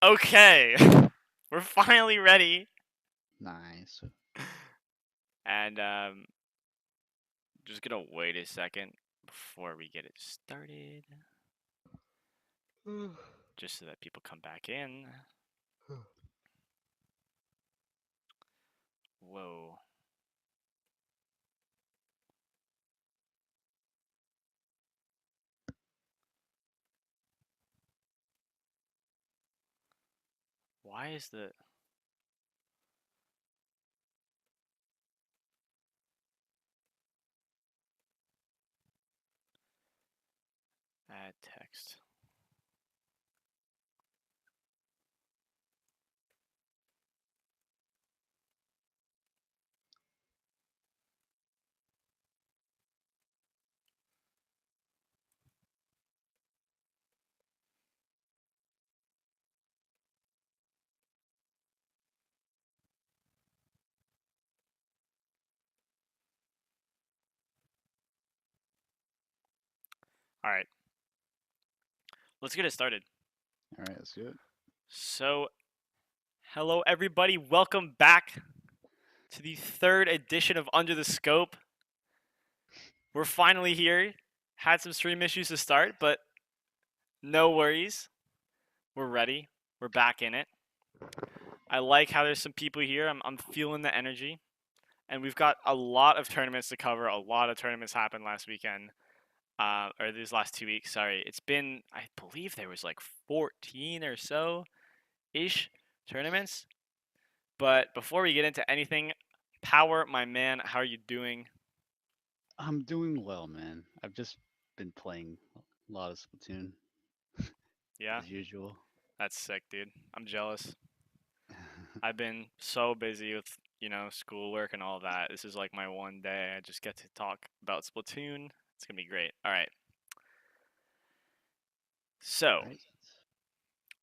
Okay, we're finally ready, Nice. and just gonna wait a second before we get it started, just so that people come back in. Whoa. Why is the... Add text. Alright. Let's get it started. All right, let's do it. So, hello everybody, welcome back to the third edition of Under the Scope. We're finally here. Had some stream issues to start, but no worries. We're ready. We're back in it. I like how there's some people here. I'm feeling the energy. And we've got a lot of tournaments to cover. A lot of tournaments happened last weekend. Or these last 2 weeks, sorry. It's been, I believe there was like 14 or so-ish tournaments. But before we get into anything, Power, my man, how are you doing? I'm doing well, man. I've just been playing a lot of Splatoon Yeah, as usual. that's sick, dude. I'm jealous. I've been so busy with, schoolwork and all that. This is like my one day. I just get to talk about Splatoon. It's gonna be great. All right. So, Right.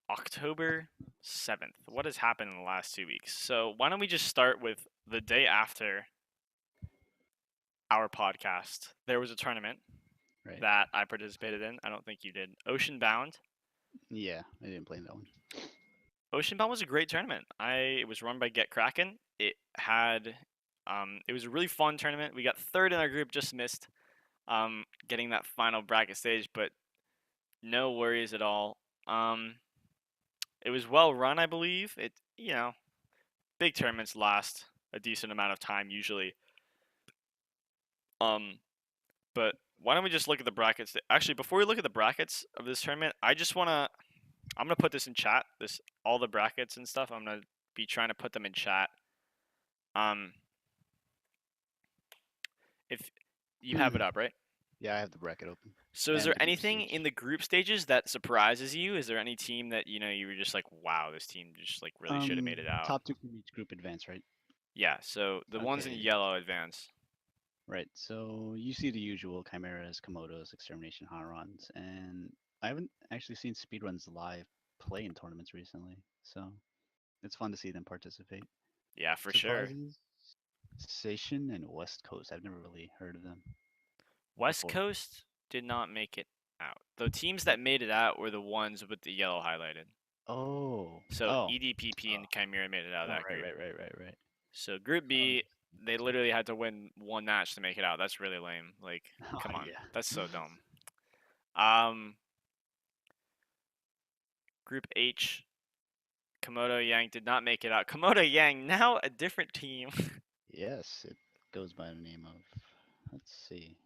October 7th. What has happened in the last 2 weeks? So, why don't we just start with the day after our podcast? There was a tournament Right. that I participated in. I don't think you did. Ocean Bound. Yeah, I didn't play that one. Ocean Bound was a great tournament. It was run by Get Kraken. It was a really fun tournament. We got third in our group, just missed getting that final bracket stage, but no worries at all. It was well run, I believe. Big tournaments last a decent amount of time usually. Um, but why don't we just look at the brackets? Actually, before we look at the brackets of this tournament, I'm gonna put this in chat. All the brackets and stuff. I'm gonna be trying to put them in chat. Um, if you have it up, right? Yeah, I have the bracket open. So is And there the group anything in stage. the group stages that surprises you? Is there any team that you were just like, wow, this team just like really should have made it out? Top two from each group advance, right? Yeah, so the ones in Okay. yellow advance. Right. So you see the usual chimeras, komodos, extermination Harons, and I haven't actually seen speedruns live play in tournaments recently, so it's fun to see them participate. Yeah, for sure. Surprises? Station and West Coast. I've never really heard of them West before. Coast did not make it out. The teams that made it out were the ones with the yellow highlighted. Oh, So oh, EDPP and Chimera made it out of oh, that right, group. right, right, right, right. So Group Oh, B, they literally had to win one match to make it out. That's really lame. Like, oh come on. yeah. That's so dumb. Um, Group H, Komodo Yang did not make it out. Komodo Yang, now a different team. Yes, it goes by the name of. Let's see.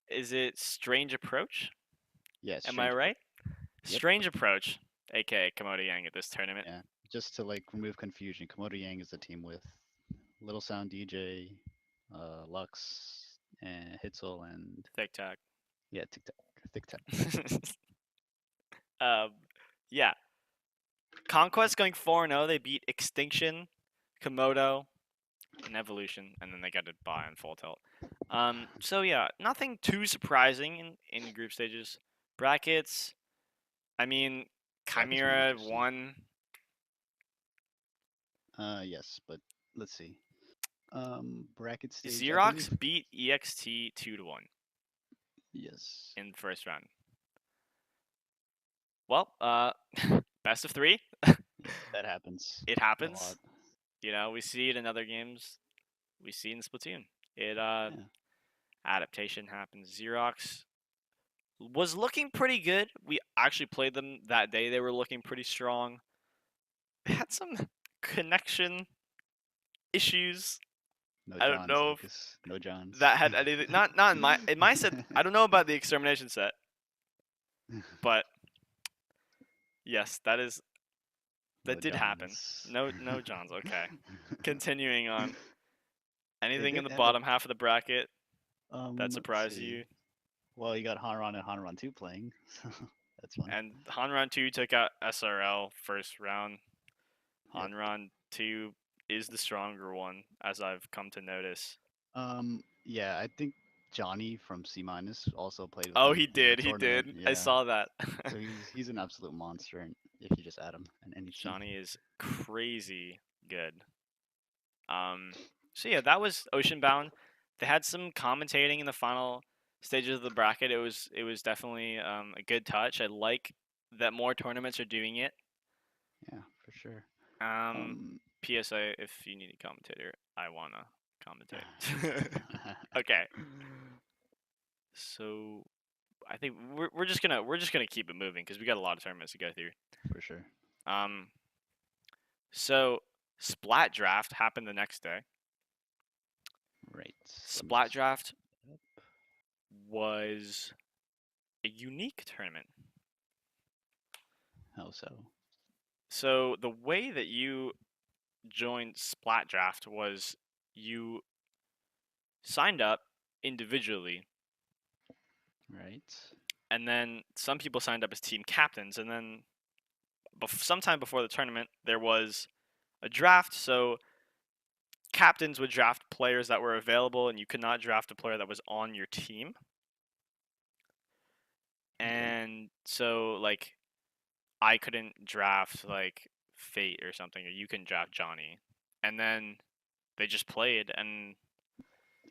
Is it Strange Approach? Yes, Am I Strange Approach. right? Yep. Strange Approach, aka Komodo Yang at this tournament. Yeah. Just to like remove confusion, Komodo Yang is a team with Little Sound DJ, Lux, and Hitzel, and Tic Tac. yeah, Tic Tac, Tic Tac. um, yeah. Conquest going 4-0. They beat Extinction, Komodo, and Evolution, and then they got it by on Full Tilt. So yeah, nothing too surprising in group stages. Brackets, I mean, Brackets were Chimera interesting. won. Yes, but let's see. Bracket stage, I Xerox believe. beat EXT 2-1 Yes. in the first round. Well, best of three. Yeah, that happens It a lot. happens. We see it in other games. We see it in Splatoon. It Yeah. adaptation happens. Xerox was looking pretty good. We actually played them that day. They were looking pretty strong. They had some connection issues. No I don't Johns, know if Lucas. No Johns. that had anything. Not in my set. I don't know about the extermination set, but yes, that No did happen. Johns. No Johns. Okay. Continuing on. They Anything in did the end up. bottom half of the bracket that Let's surprised see. you? Well, you got Hanron and Hanron 2 playing, so that's fun. And Hanron 2 took out SRL first round. Yep. Hanron 2 is the stronger one, as I've come to notice. Yeah, I think Johnny from C minus also played with Oh, them he in the did. He tournament. did. I Yeah, saw that. so he's an absolute monster, if you just add him in any team. Johnny is crazy good. Um, so yeah, that was Oceanbound. They had some commentating in the final stages of the bracket. It was definitely a good touch. I like that more tournaments are doing it. Yeah, for sure. Um, Um, PSA: if you need a commentator, I wanna commentate. Okay, so I think we're just gonna keep it moving because we got a lot of tournaments to go through. for sure. Um, so Splat Draft happened the next day. Right. Let me Splat just Draft pull it up. was a unique tournament. How so? So the way that you joined Splat Draft was you signed up individually, Right. and then some people signed up as team captains, and then sometime before the tournament there was a draft. So captains would draft players that were available, and you could not draft a player that was on your team. Okay. And so like I couldn't draft like Fate or something, or you can draft Johnny, and then they just played. And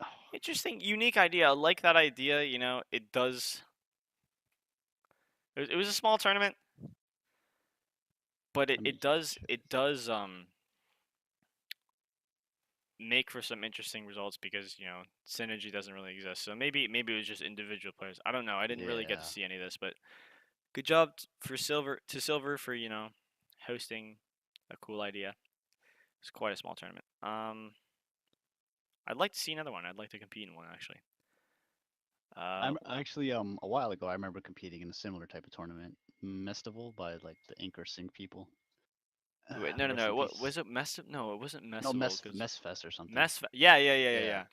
Oh, interesting, unique idea. I like that idea. It does. It was a small tournament, but it, let me it just does check. it does make for some interesting results because synergy doesn't really exist. So maybe it was just individual players. I don't know. I didn't really get to Yeah. see any of this, but good job for Silver for hosting a cool idea. It's quite a small tournament. I'd like to see another one. I'd like to compete in one actually. I'm actually a while ago I remember competing in a similar type of tournament, Mestival by like the Ink or Sync people. Wait, no, no, Rest in no. What peace. was it? No, it wasn't No, Messival because Messfest or something. Yeah, yeah, yeah, yeah, Yeah. yeah.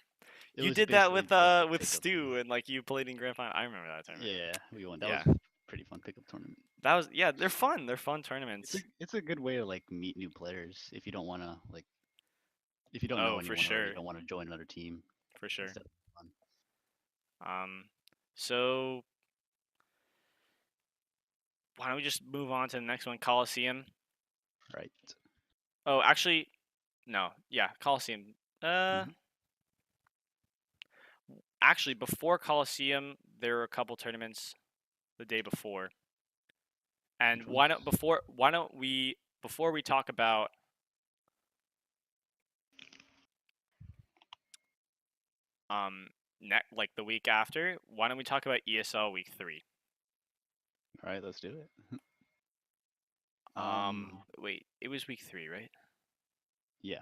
It You was did that basically like a with pickup thing. Stu and like you played in grand final. I remember that tournament. Yeah, we won. That Yeah, was pretty fun pickup tournament. that was yeah. They're fun. They're fun It's a tournaments. it's a good way to like meet new players if you don't want to like if you don't know Oh, for anyone or you sure, don't want to join another team. for It's sure. definitely fun. Um, so why don't we just move on to the next one, Coliseum? Right. Oh, actually, no. Yeah, Coliseum. Hmm. Actually, before Coliseum, there were a couple tournaments the day before. And Which ones? why don't we before we talk about um like the week after, why don't we talk about ESL week 3? All right, let's do it. Wait, it was week 3, right? Yeah.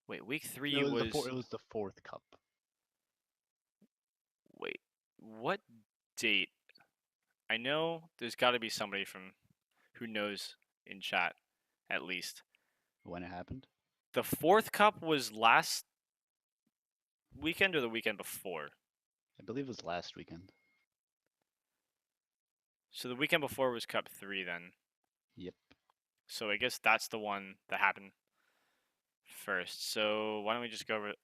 Wait, week It 3 was was it was the fourth cup. wait, what date? I know there's got to be somebody from who knows in chat at least. When it happened. The fourth cup was last weekend or the weekend before? I believe it was last weekend. So the weekend before was Cup 3 then. Yep. So I guess that's the one that happened first. So why don't we just go over it?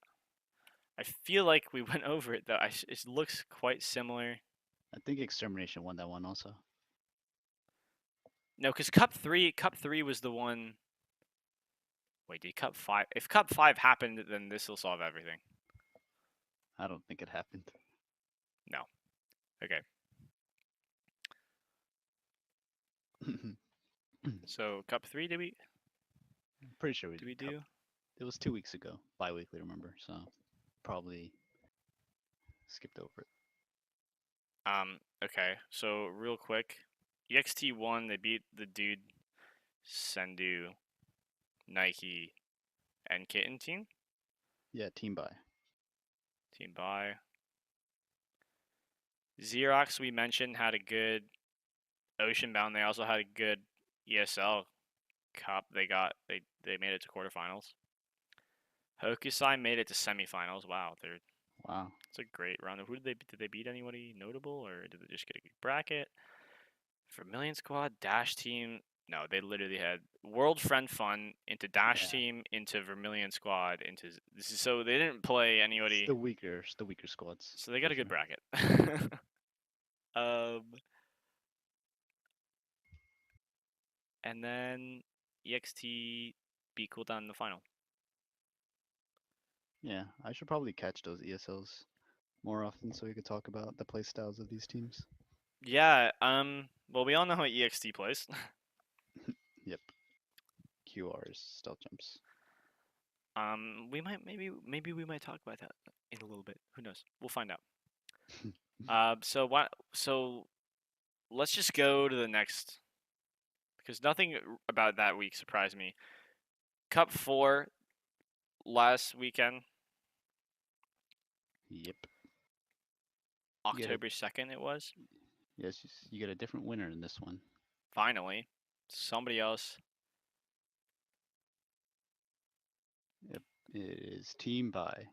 I feel like we went over it though. It looks quite similar. I think Extermination won that one also. No, because Cup 3 was the one. Wait, did Cup 5? If Cup 5 happened, then this will solve everything. I don't think it happened. No. Okay. So Cup 3 Pretty sure we did we did cup. do? It was 2 weeks ago, bi-weekly, remember? So probably skipped over it. Okay. So real quick, EXT won. They beat the dude Sendu, Nike, and Kitten Yeah, team buy. team by. Xerox we mentioned had a good Oceanbound. They also had a good ESL Cup. They made it to quarterfinals. Hokusai made it to semifinals. Wow, Wow. it's a great round. Who did they beat? Anybody notable, or did they just get a good bracket? Vermilion Squad, Dash Team. No, they literally had World Friend Fun into Dash Yeah. Team into Vermilion Squad into this is so they didn't play anybody. It's the weaker squads So they got for a good sure. bracket. um, and then EXT beat Cooldown in the final. Yeah, I should probably catch those ESLs more often so we could talk about the play styles of these teams. Yeah. Well, we all know how EXT plays. Yep. QRs, stealth jumps. We might maybe we might talk about that in a little bit. Who knows? We'll find out. So let's just go to the next because nothing about that week surprised me. Cup 4 last weekend, Yep. You get a October 2nd it was. yes, you get a different winner in this one. Finally, somebody else. Yep. It is team buy.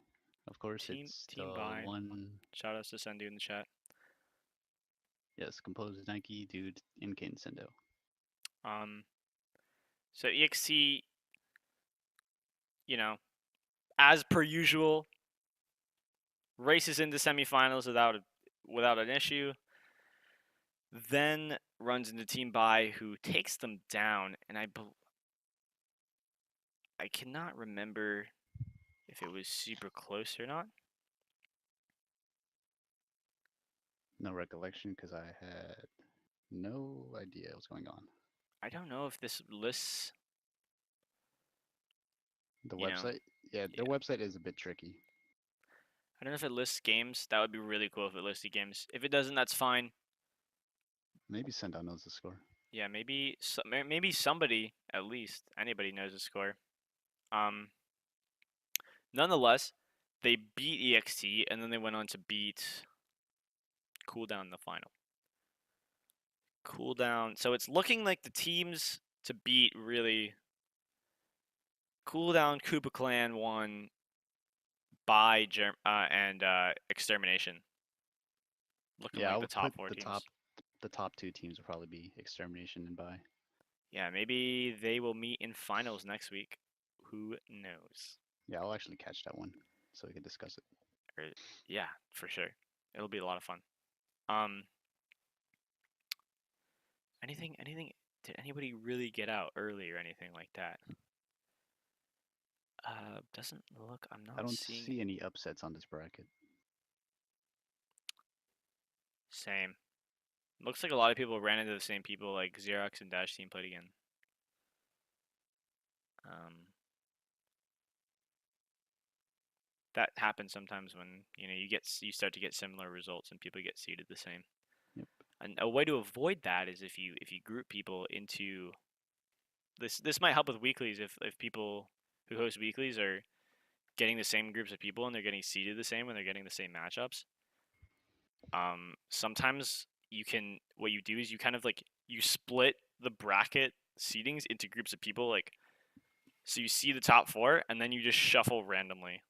Of course, it's Team the by. one. Shout outs to Sendu in the chat. Yes, composed Nike dude in Sendo. Um, so EXT, you know, as per usual, races into semifinals without an issue. Then runs into Team Bai, who takes them down, and I cannot remember if it was super close or not. No recollection because I had no idea what's going on. I don't know if this lists, The you know, website, yeah, their yeah. website is a bit tricky. I don't know if it lists games. That would be really cool if it listed games. If it doesn't, that's fine. Maybe Sendo knows the score. Yeah, maybe somebody at least anybody knows the score. Um, Nonetheless, they beat EXT and then they went on to beat Cooldown in the final. Cooldown. So it's looking like the teams to beat really Cooldown, Koopa Clan won by and Extermination. Looking Yeah, like I the would put top four teams. the top two teams would probably be Extermination and buy. Yeah, maybe they will meet in finals next week. Who knows? Yeah, I'll actually catch that one so we can discuss it. Or, yeah, for sure. It'll be a lot of fun. Um, anything? Did anybody really get out early or anything like that? Doesn't look. I'm I not don't seeing. see any upsets on this bracket. Same. Looks like a lot of people ran into the same people. Like Xerox and Dash Team played again. Um, that happens sometimes when you start to get similar results and people get seeded the same. Yep. And a way to avoid that is if you group people into this might help with weeklies if people who host weeklies are getting the same groups of people and they're getting seeded the same when they're getting the same matchups. Sometimes what you do is you kind of like you split the bracket seedings into groups of people like so you see the top four and then you just shuffle randomly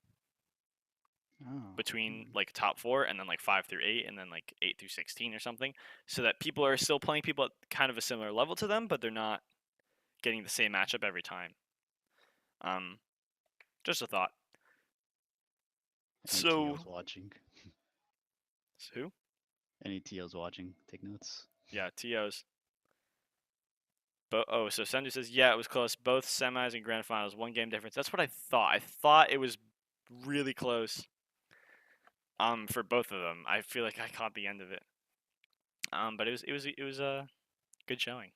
Oh. between like top four and then like 5 through 8 and then like 8 through 16 or something so that people are still playing people at kind of a similar level to them but they're not getting the same matchup every time. um just a thought. Any So TOs watching? who? Any TOs watching? Take notes. Yeah, TOs. But so Sendu says, yeah, it was close. Both semis and grand finals, one game difference. That's what I thought. I thought it was really close. For both of them, I feel like I caught the end of it. But it was a good showing.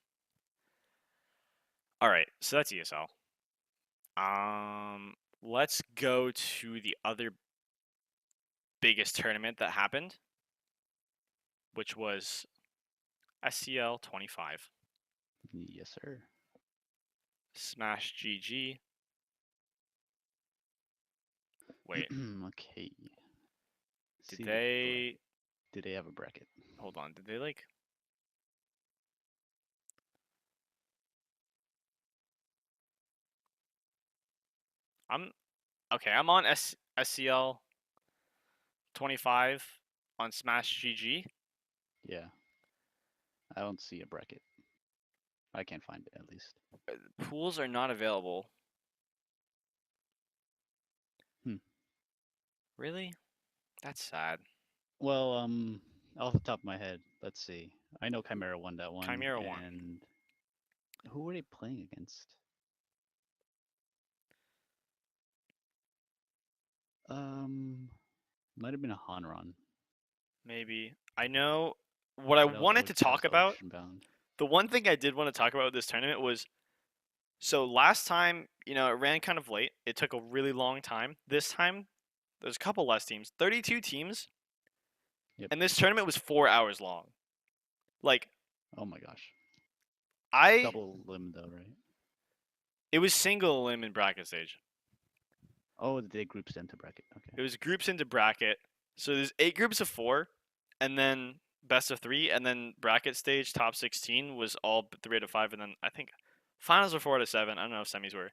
All right, so that's ESL. Let's go to the other biggest tournament that happened, which was SCL 25. Yes, sir. Smash GG. Wait, Okay. did See the bracket. they Do they have a bracket? hold on? Did they like I'm okay, I'm on SCL 25 on Smash GG. Yeah. I don't see a bracket. I can't find it at least. Pools are not available. Hmm. Really? That's sad. Well, off the top of my head, let's see. I know Chimera won that one, Chimera won. and who were they playing against? Um, might have been a Hanron. Maybe. I know what I But wanted to that talk was about. Oceanbound. The one thing I did want to talk about with this tournament was so last time, it ran kind of late. It took a really long time. This time, there's a couple less teams. 32 teams, Yep. and this tournament was 4 hours long. Like Oh my gosh. I Double limb though, right? it was single elim in bracket stage. Oh, they grouped into bracket. Okay. It was groups into bracket. So there's 8 groups of 4 and then best of 3 and then bracket stage top 16 was all 3 out of 5 and then I think finals were 4 out of 7. I don't know if semis were.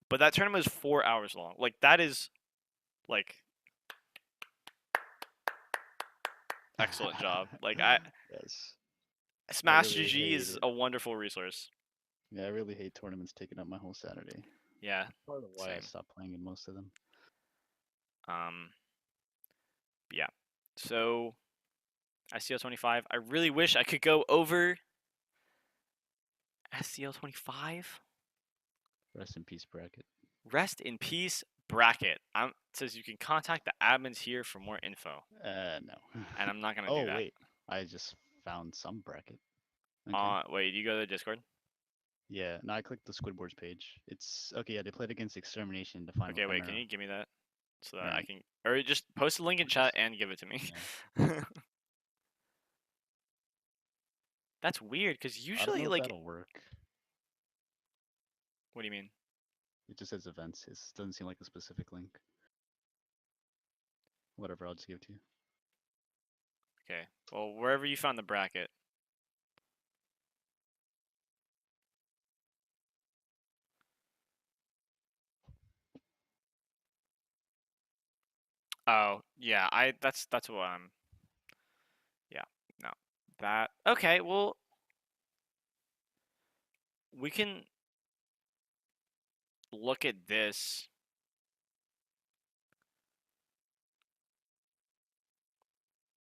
But that tournament was 4 hours long. Like that is like excellent job. Like I Yes. I Smash really GG hate is it. a wonderful resource. Yeah, I really hate tournaments taking up my whole Saturday. Yeah, Part of why I same. stopped playing in most of them. Um, yeah. So SCL 25. I really wish I could go over SCL 25. Rest in peace, bracket. Rest in peace, bracket. It says you can contact the admins here for more info, No. and I'm not gonna do Oh that. wait, I just found some bracket. Okay. Wait, do you go to the Discord? Yeah. Now I clicked the Squidboards page. It's okay. Yeah, they played against Extermination in the final Okay, wait. Can Chimera. you give me that so that I Right. can, or just post a link in Which chat is and give it to me? yeah. That's weird, cause I don't usually know if like, that'll work. what do you mean? It just says events. It doesn't seem like a specific link. Whatever. I'll just give it to you. Okay. Well, wherever you found the bracket. Oh, yeah. That's what I'm. Yeah. No. That. Okay. Well, we can look at this.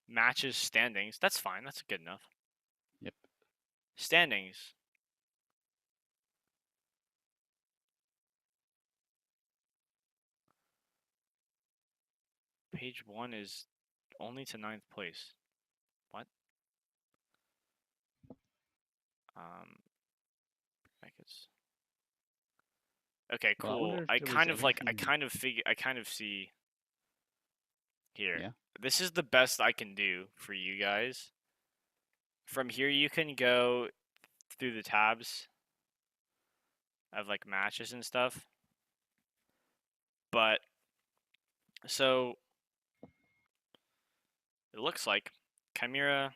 Matches standings. That's fine. That's good enough. Yep. Standings. Page 1 is only to ninth place. What? Um, brackets. Okay, Well, I wonder cool. if there was anything. I kind of see here. Yeah. This is the best I can do for you guys. From here, you can go through the tabs of like matches and stuff. But so it looks like Chimera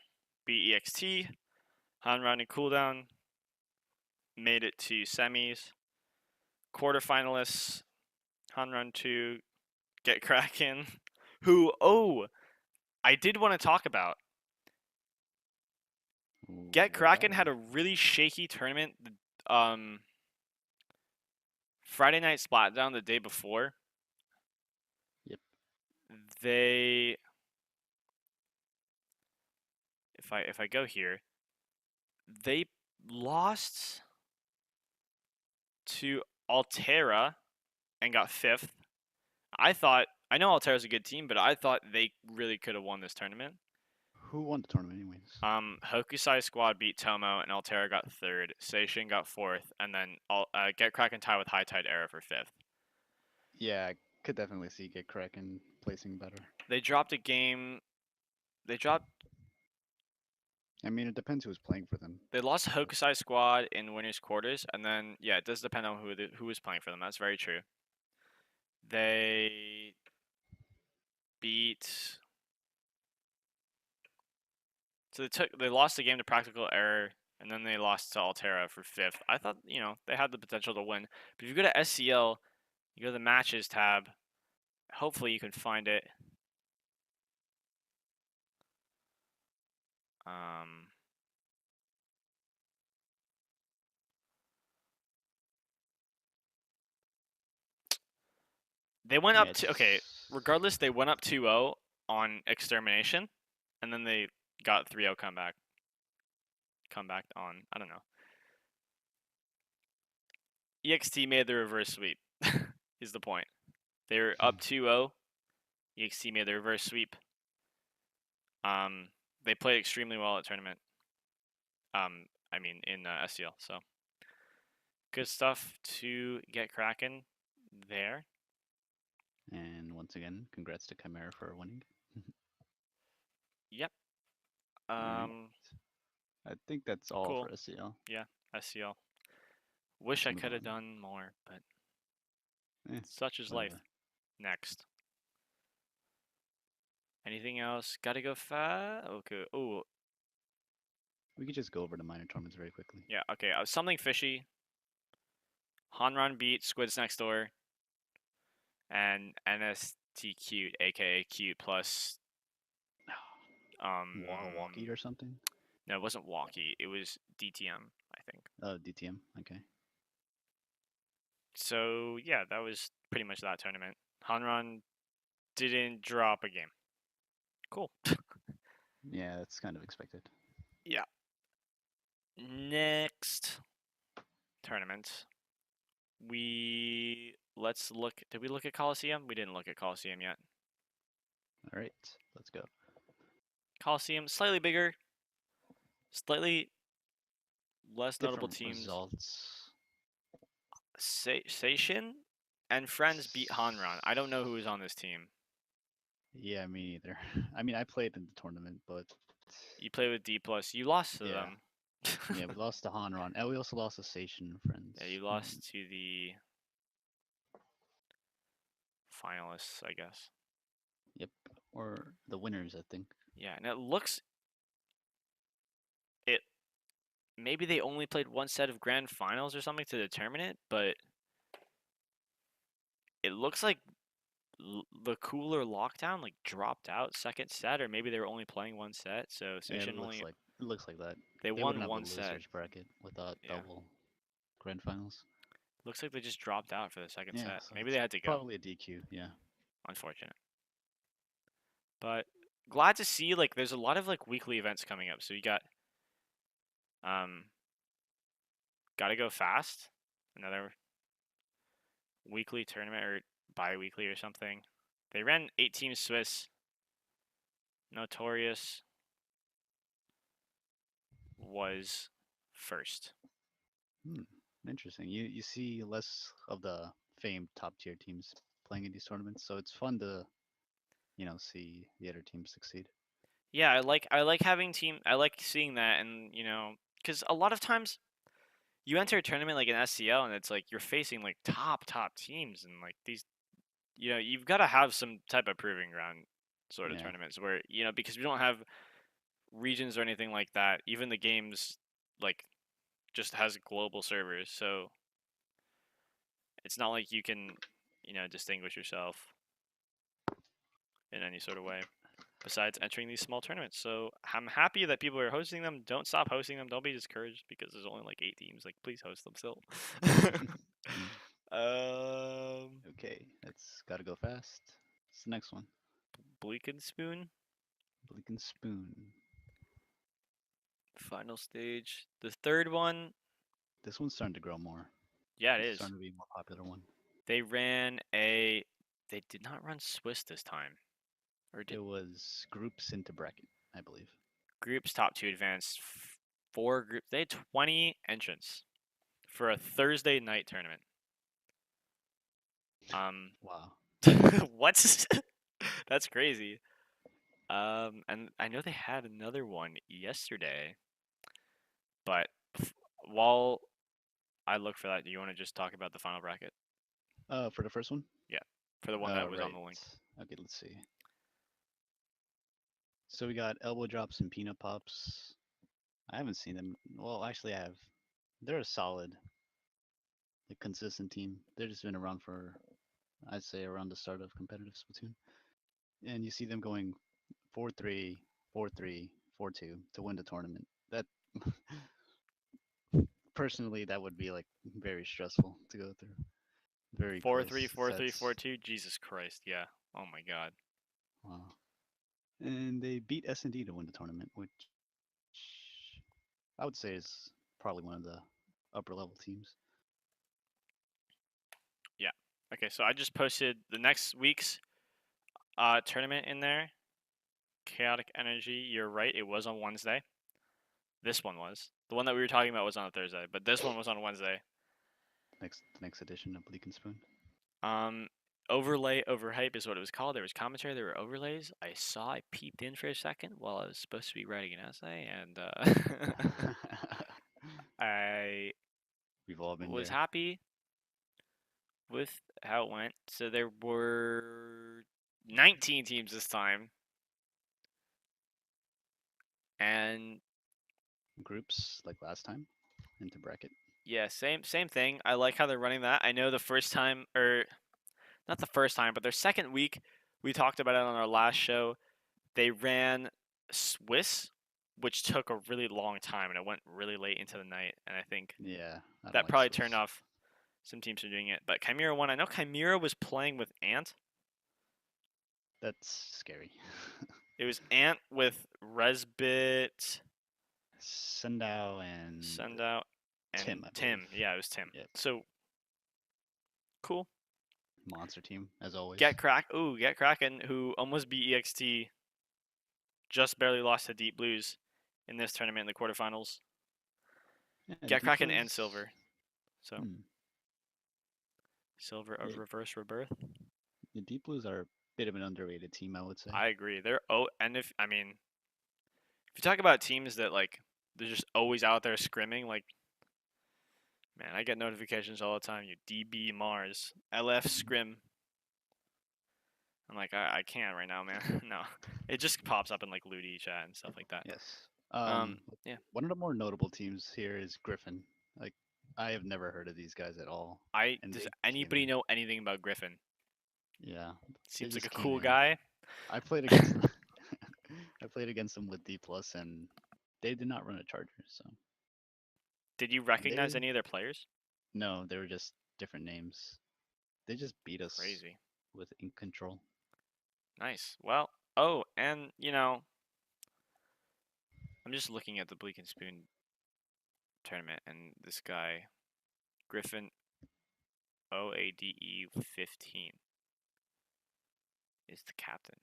beat EXT, Hanran and Cooldown made it to semis. Quarterfinalists, Hanran 2, Get Kraken, who, I did want to talk about. Get What Kraken happened? had a really shaky tournament. Um, Friday night Splatdown the day before. Yep. They, if I go here, they lost to Altera and got fifth. I know Altera's a good team, but I thought they really could have won this tournament. Who won the tournament, anyways? Hokusai squad beat Tomo, and Altera got third. Seishin got fourth, and then Get Kraken tie with High Tide Era for fifth. Yeah, I could definitely see Get Kraken placing better. They dropped a game. They dropped. I mean, it depends who's playing for them. They lost But Hokusai squad in winners quarters, and then yeah, it does depend on who is playing for them. That's very true. They beat. So they lost the game to Practical Error, and then they lost to Altera for fifth. I thought they had the potential to win, but if you go to SCL, you go to the matches tab. Hopefully you can find it. Um, they went yeah, up to okay. it's Regardless, they went up 2-0 on Extermination, and then they got 3-0 comeback. Comeback on I don't know. EXT made the reverse sweep. Is the point? They were up 2-0. EXT made the reverse sweep. They played extremely well at tournament. I mean in SCL. So good stuff to get cracking there. and once again, congrats to Chimera for winning. Yep. All right, I think that's all Cool. for SCL. Yeah. SCL. Wish Let's I move could have on. done more, but Eh, such is life. whatever. Next. Anything else? Gotta go fast. Okay. Oh, We could just go over the minor tournaments very quickly. yeah. Okay. Something fishy. Hanran beat Squids Next Door and NST Cute, aka Cute plus Walkie or something? no, it wasn't Walkie. It was DTM, I think. Oh, DTM. Okay. So yeah, that was pretty much that tournament. Hanran didn't drop a game. Cool. Yeah, that's kind of expected. Yeah. Next tournament. Let's look. Did we look at Coliseum? We didn't look at Coliseum yet. All right, let's go. Coliseum, slightly bigger, slightly less notable Different teams. results. Seishin and friends beat Hanran. I don't know who is on this team. Yeah, me neither. I mean, I played in the tournament, but You play with D plus. You lost to yeah, them. yeah, we lost to Hanron, and we also lost to Station Yeah, Friends. you lost to the finalists, I guess. Yep, or the winners, I think. Yeah, and it maybe they only played one set of grand finals or something to determine it, but it looks like the cooler lockdown like dropped out second set, or maybe they were only playing one set. So Yeah, Station only it looks like that. they They wouldn't won have a one set. losers bracket without Yeah, double grand finals. looks like they just dropped out for the second Yeah, set. so Maybe it's they had to go. probably a DQ. Yeah. Unfortunate, but glad to see like there's a lot of like weekly events coming up. So you got um, gotta go fast. Another weekly tournament or bi-weekly or something. They ran 8 team Swiss. Notorious was first. Hmm. Interesting. You see less of the famed top tier teams playing in these tournaments, so it's fun to see the other teams succeed. Yeah, I like having team. I like seeing that, and because a lot of times you enter a tournament like an SCL, and it's like you're facing like top teams, and like these, you've got to have some type of proving ground sort of Yeah. tournaments where because we don't have regions or anything like that. Even the games like just has global servers, so it's not like you can distinguish yourself in any sort of way besides entering these small tournaments. So I'm happy that people are hosting them. Don't stop hosting them. Don't be discouraged because there's only like 8 teams. Like, please host them still. um, Okay, that's gotta go fast. What's the next one? Bleak and Spoon, Bleak and Spoon. final stage. The third one, This one's starting to grow more. yeah, it This is is. starting to be a more popular one. They ran a. They did not run Swiss this time, or did It was groups into bracket. I believe. Groups top two advanced. Four groups. They had 20 entrants for a Thursday night tournament. Um, Wow. what? That's crazy. And I know they had another one yesterday, but while I look for that, do you want to just talk about the final bracket? For the first one. Yeah, for the one that was on Right. the link. Okay, let's see. So we got elbow drops and peanut pops. I haven't seen them. Well, actually, I have. They're a solid, like, consistent team. They've just been around for, I'd say, around the start of competitive Splatoon. And you see them going 4-3, 4-3, 4-2 to win the tournament. That personally, that would be like very stressful to go through. Very 4-3, close 4-3, sets. 4-2. Jesus Christ, yeah. Oh my God. Wow. And they beat S&D to win the tournament, which I would say is probably one of the upper level teams. Yeah. Okay, so I just posted the next week's tournament in there. Chaotic Energy. You're right. It was on Wednesday. This one was. The one that we were talking about was on a Thursday, but this one was on Wednesday. Next edition of Bleak and Spoon. Um, Overlay Overhype is what it was called. There was commentary. There were overlays. I peeped in for a second while I was supposed to be writing an essay, and I We've all been was there. happy with how it went. So there were 19 teams this time, and Groups like last time into bracket. yeah, same thing. I like how they're running that. I know the first time, or not the first time, but their second week, we talked about it on our last show. They ran Swiss, which took a really long time, and it went really late into the night. And I think Yeah, I don't that like probably turned Swiss. off some teams from doing it. But Chimera won. I know Chimera was playing with Ant. That's scary. It was Ant with Resbit, Sundow and Sundown, and Tim, I believe. Tim. Yeah, it was Tim. Yep. So cool. Monster team, as always. Get Crack. Ooh, Get Kraken, who almost beat EXT, just barely lost to Deep Blues in this tournament in the quarterfinals. Yeah, Get Deep Kraken and Blues. Silver. So Hmm. Silver of Yeah, Reverse Rebirth. the Deep Blues are a bit of an underrated team, I would say. I agree. And if I mean if you talk about teams that like they're just always out there scrimming, like man, I get notifications all the time. You DB Mars, LF Mhm. scrim. I'm like I can't right now, man. No, it just pops up in like Ludi chat and stuff like that. Yes. Yeah. One of the more notable teams here is Griffin. Like, I have never heard of these guys at all, and Does they came anybody in. know anything about Griffin? Yeah, they Seems like a just came cool in. guy. I played against them. I played against them with D plus, and they did not run a Charger. So, Did you and recognize they any of their players? no, they were just different names. They just beat us Crazy. with ink control. Nice. Well, oh, and I'm just looking at the Bleak and Spoon tournament, and this guy, Griffin OADE 15, is the captain.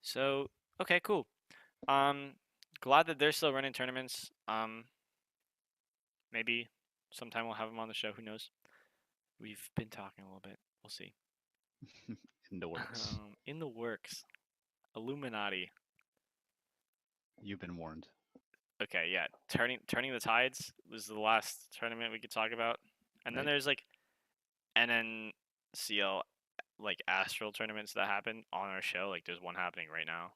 So, okay, cool. Um, Glad that they're still running tournaments. Maybe sometime we'll have him on the show. Who knows? We've been talking a little bit. We'll see. In the works. In the works. Illuminati. You've been warned. Okay, yeah. Turning the Tides was the last tournament we could talk about. And then Right? there's like NNCL like Astral tournaments that happen on our show. Like there's one happening right now.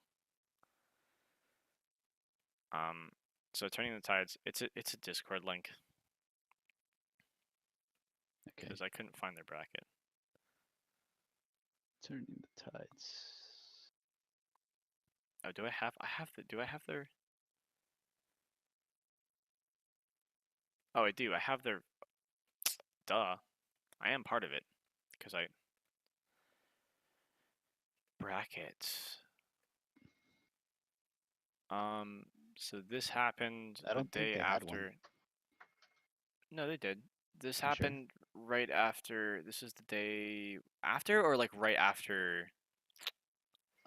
Um so Turning the Tides, it's a Discord link Okay. because I couldn't find their bracket. Turning the tides. Oh, do I have their Oh, I do. I have their duh. I am part of it because I bracket. Um so this happened I the don't think day they had one. after. No, they did. This You sure? happened right after. This is the day after or like right after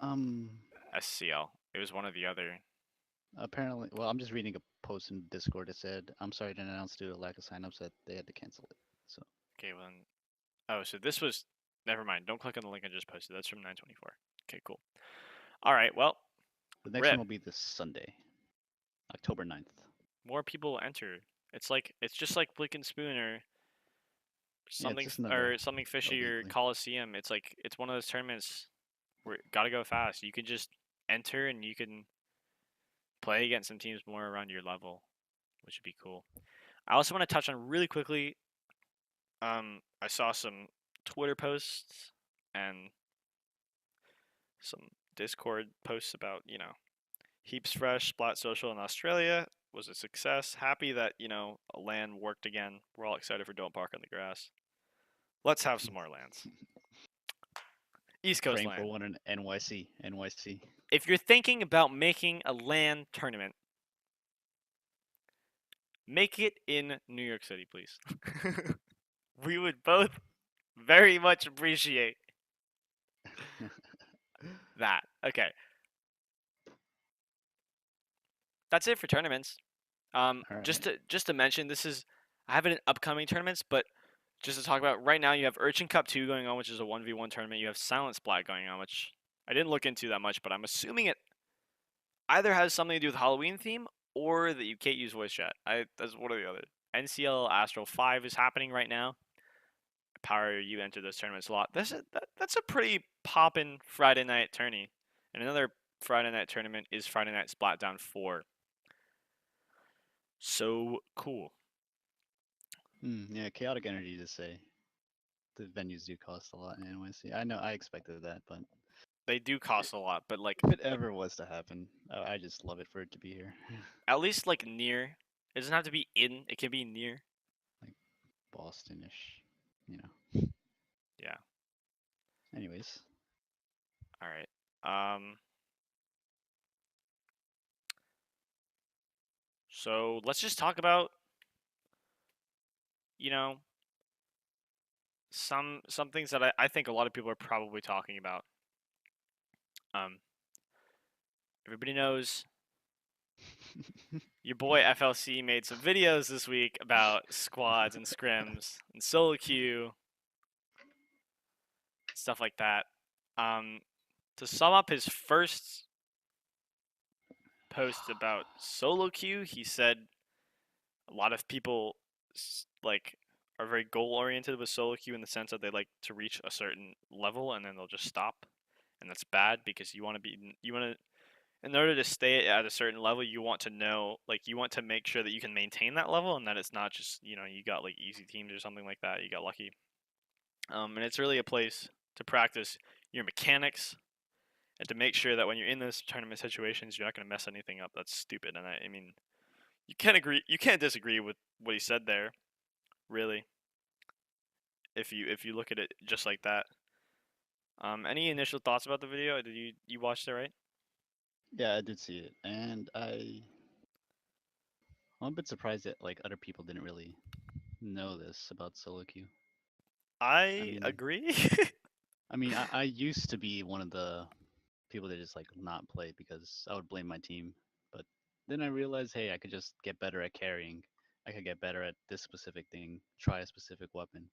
Um, SCL. It was one or the other. Apparently, well, I'm just reading a post in Discord that said, "I'm sorry to announce due to lack of signups that they had to cancel it." So Okay, well then. Oh, so this was. Never mind. Don't click on the link I just posted. That's from 924. Okay, cool. All right. Well, the next one Rip. will be this Sunday, October 9th. More people enter. It's just like Blick and Spoon Yeah, it's just another or something a fishy or weekly. Coliseum. It's like it's one of those tournaments where gotta go fast. You can just enter and you can play against some teams more around your level, which would be cool. I also want to touch on really quickly. I saw some Twitter posts and some Discord posts about Heaps Fresh Splat Social in Australia was a success. Happy that a LAN worked again. We're all excited for Don't Park on the Grass. Let's have some more LANs. East Coast Praying for LAN. one in NYC. NYC. If you're thinking about making a LAN tournament, make it in New York City, please. We would both very much appreciate that. Okay, that's it for tournaments. All Just right. to mention, this is I have it in upcoming tournaments, but just to talk about right now, you have Urchin Cup 2 going on, which is a 1v1 tournament. You have Silent Splat going on, which I didn't look into that much, but I'm assuming it either has something to do with Halloween theme or that you can't use voice chat. That's one or the other. NCL Astral 5 is happening right now. Power you enter those tournaments a lot. That's a pretty poppin' Friday night tourney. And another Friday night tournament is Friday Night Splatdown 4. So cool. Yeah, chaotic energy to say. The venues do cost a lot in NYC. I know, I expected that, but They do cost a lot, but like if it ever was to happen, I just love it for it to be here. at least like near. It doesn't have to be in. It can be near. Like Boston-ish, you know. Yeah. Anyways, All right. So let's just talk about you know some things that I think a lot of people are probably talking about. Um, everybody knows your boy FLC made some videos this week about squads and scrims and solo queue stuff like that. Um, to sum up his first post about solo queue, he said a lot of people like are very goal oriented with solo queue in the sense that they like to reach a certain level and then they'll just stop, and that's bad because you want to in order to stay at a certain level you want to know like you want to make sure that you can maintain that level and that it's not just you got like easy teams or something like that, you got lucky. And it's really a place to practice your mechanics and to make sure that when you're in those tournament situations you're not going to mess anything up that's stupid. And I mean you can't disagree with what he said there, really, if you look at it just like that. Any initial thoughts about the video? Did you watched it, right? yeah, I did see it, and I'm a bit surprised that like other people didn't really know this about solo queue. I I mean, agree. I used to be one of the people that just like not play because I would blame my team, but then I realized, hey, I could just get better at carrying. I could get better at this specific thing, try a specific weapon.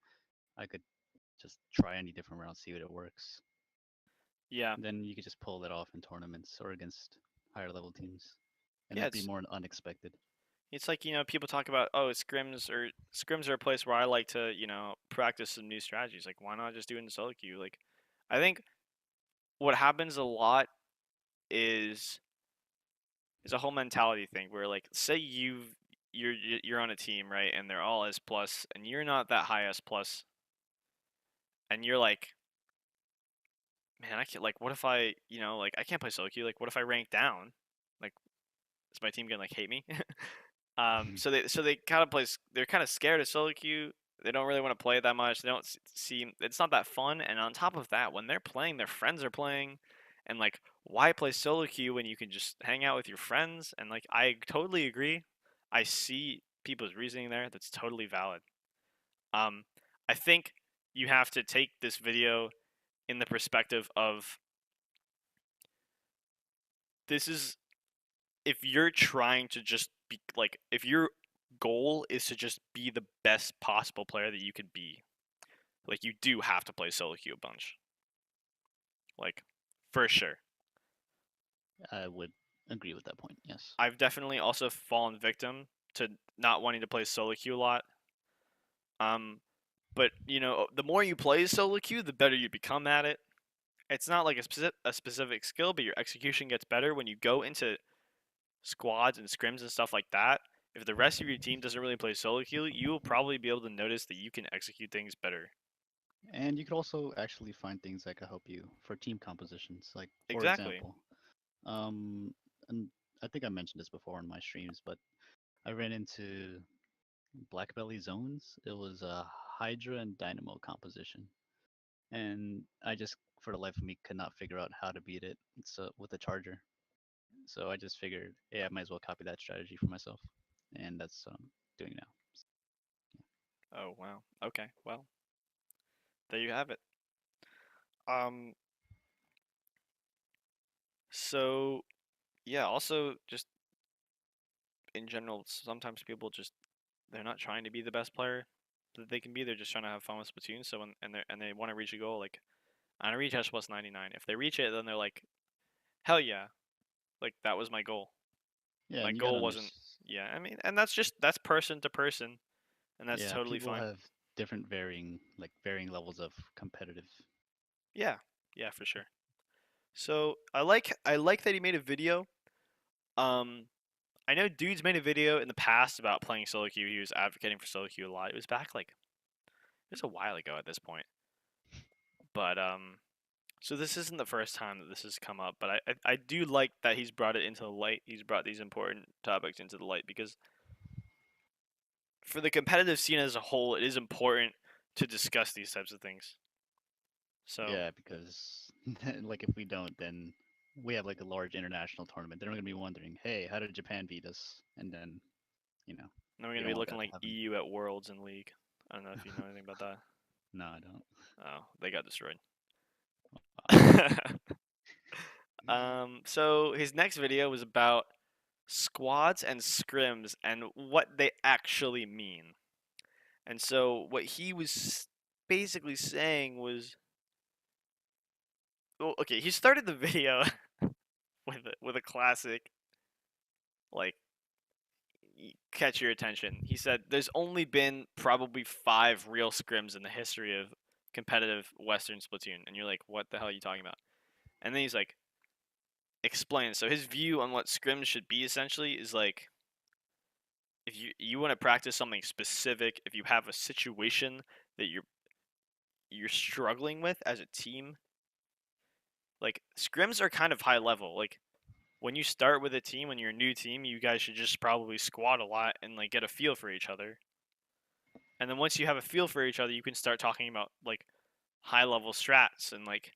I could just try any different route, see what it works. Yeah, Then you could just pull that off in tournaments or against higher level teams, and yeah. it'd be more unexpected. It's like people talk about scrims are a place where I like to practice some new strategies. Like why not just do it in solo queue? Like I think what happens a lot is is a whole mentality thing where like say you're on a team, right, and they're all S plus and you're not that high S plus and you're like, man, I can't, like, what if I, like, I can't play solo queue. Like, what if I rank down? Like, is my team gonna like hate me? So they kind of play. They're kind of scared of solo queue. They don't really want to play it that much. They don't see. It's not that fun. And on top of that, when they're playing, their friends are playing, and like, why play solo queue when you can just hang out with your friends? And like, I totally agree. I see people's reasoning there. That's totally valid. Um, I think you have to take this video in the perspective of this is if you're trying to just be like if your goal is to just be the best possible player that you could be, like you do have to play solo queue a bunch. Like for sure. I would agree with that point. Yes. I've definitely also fallen victim to not wanting to play solo queue a lot. Um but the more you play solo queue, the better you become at it. It's not like a specific skill, but your execution gets better when you go into squads and scrims and stuff like that. If the rest of your team doesn't really play solo queue, you will probably be able to notice that you can execute things better. And you could also actually find things that could help you for team compositions. Like, for Exactly. example, um, and I think I mentioned this before in my streams, but I ran into Black Belly Zones. It was a Hydra and Dynamo composition, and I just, for the life of me, could not figure out how to beat it. So with a charger, so I just figured, hey, I might as well copy that strategy for myself, and that's what I'm doing now. Oh wow. Okay. Well, there you have it. Um. So yeah. Also, just in general, sometimes people just they're not trying to be the best player that they can be. They're just trying to have fun with Splatoon. So they want to reach a goal, like I want to reach S plus 99. If they reach it, then they're like, hell yeah, like that was my goal. Yeah, My and you gotta goal wasn't. understand. Yeah, I mean, and that's person to person, and that's Yeah, totally people fine. have different varying levels of competitive. Yeah, yeah, for sure. So I like that he made a video. Um, I know dudes made a video in the past about playing solo queue. He was advocating for solo queue a lot. It was back like it was a while ago at this point. But so this isn't the first time that this has come up. But I do like that he's brought it into the light. He's brought these important topics into the light because for the competitive scene as a whole, it is important to discuss these types of things. So Yeah, because like if we don't, then we have like a large international tournament. They're gonna be wondering, hey, how did Japan beat us? And then you know now we're we gonna don't be want looking that to like happen. EU at Worlds and League. I don't know if you know anything about that. No, I don't. Oh, they got destroyed. Wow. So his next video was about squads and scrims and what they actually mean. And so what he was basically saying was, well, okay, he started the video with a classic like catch your attention. He said there's only been probably 5 real scrims in the history of competitive Western Splatoon, and you're like, what the hell are you talking about? And then he's like, explain. So his view on what scrims should be essentially is like if you want to practice something specific, if you have a situation that you're struggling with as a team, like scrims are kind of high level. Like when you start with a team, when you're a new team, you guys should just probably squad a lot and like get a feel for each other. And then once you have a feel for each other, you can start talking about like high level strats and like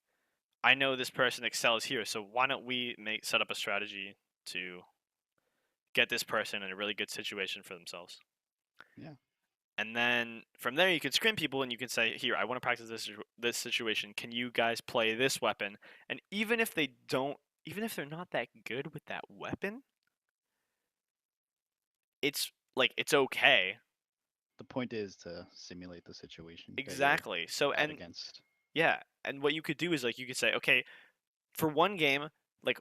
I know this person excels here, so why don't we make set up a strategy to get this person in a really good situation for themselves? Yeah. And then from there, you can scrim people and you can say, "Here, I want to practice this situation. Can you guys play this weapon?" And even if they don't, even if they're not that good with that weapon, it's like it's okay. The point is to simulate the situation that you're Exactly. So bad and against. yeah, and what you could do is like you could say, "Okay, for one game, like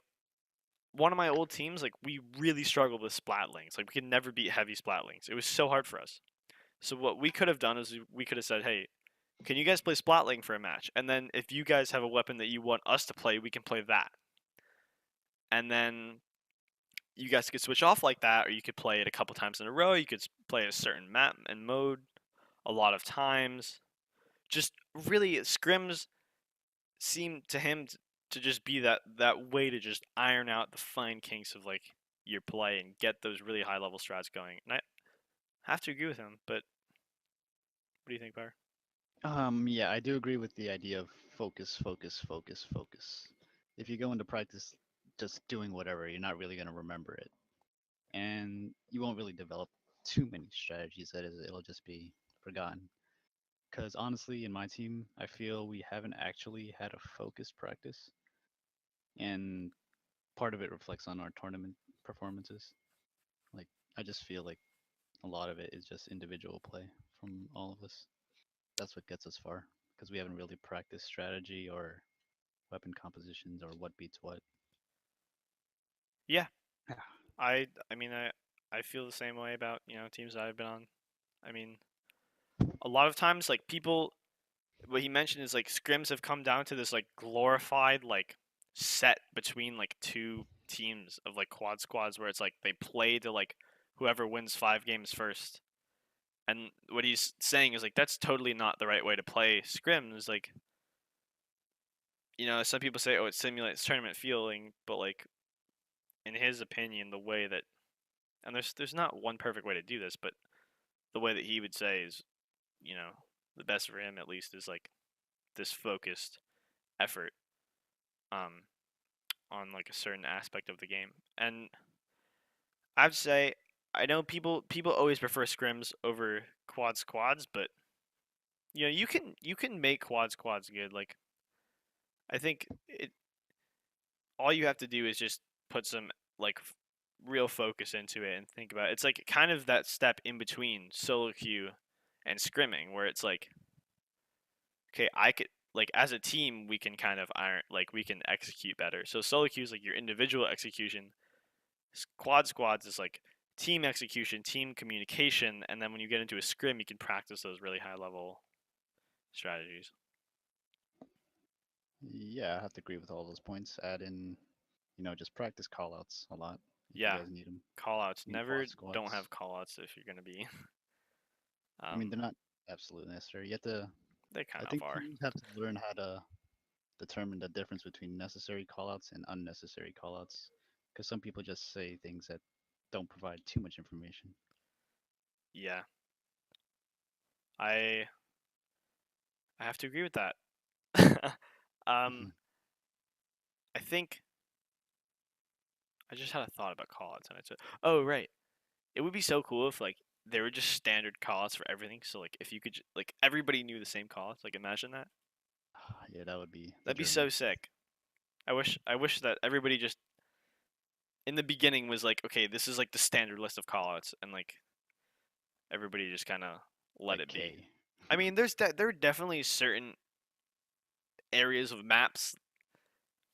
one of my old teams, like we really struggled with splatlings. Like we could never beat heavy splatlings. It was so hard for us. So what we could have done is we could have said, "Hey, can you guys play Splatling for a match? And then if you guys have a weapon that you want us to play, we can play that. And then you guys could switch off like that, or you could play it a couple times in a row. You could play a certain map and mode a lot of times. Just really, scrims seem to him to just be that way to just iron out the fine kinks of like your play and get those really high level strats going. And I have to agree with him, but what do you think, Bar? Yeah, I do agree with the idea of focus, focus, focus, focus. If you go into practice just doing whatever, you're not really gonna remember it, and you won't really develop too many strategies. That is, it'll just be forgotten. Because honestly, in my team, I feel we haven't actually had a focus practice, and part of it reflects on our tournament performances. Like I just feel like a lot of it is just individual play from all of us. That's what gets us far because we haven't really practiced strategy or weapon compositions or what beats what. Yeah, Yeah. I mean I feel the same way about teams that I've been on. I mean, a lot of times like people, what he mentioned is like scrims have come down to this like glorified like set between like two teams of like quad squads where it's like they play to like whoever wins 5 games first. And what he's saying is like that's totally not the right way to play scrims. Like, some people say, oh, it simulates tournament feeling, but like in his opinion, the way that, and there's not one perfect way to do this, but the way that he would say is, you know, the best for him at least is like this focused effort um on like a certain aspect of the game. And I'd say I know people always prefer scrims over quad squads, but you can make quad squads good. Like I think all you have to do is just put some like real focus into it and think about it. It's like kind of that step in between solo queue and scrimming where it's like, okay, I could like as a team we can kind of iron like we can execute better. So solo queue is like your individual execution. Quad squads is like team execution, team communication, and then when you get into a scrim, you can practice those really high level strategies. Yeah, I have to agree with all those points. Add in, just practice callouts a lot if you Yeah, guys need them callouts. in Never quad don't have squads. callouts if you're gonna be. I mean, they're Um, not absolutely necessary. You have to. they I kind of think are. teams have to learn how to determine the difference between necessary callouts and unnecessary callouts, because some people just say things that don't provide too much information. Yeah, I I have to agree with that. um, Mhm. I think I just had a thought about callouts, and I said, oh right, it would be so cool if like there were just standard callouts for everything. So like if you could like everybody knew the same callouts. Like imagine that. Yeah, that would be the That'd be dream. so sick. I wish that everybody just in the beginning was like, okay, this is like the standard list of callouts, and like everybody just kind of let Like it be. K. I mean, there are definitely certain areas of maps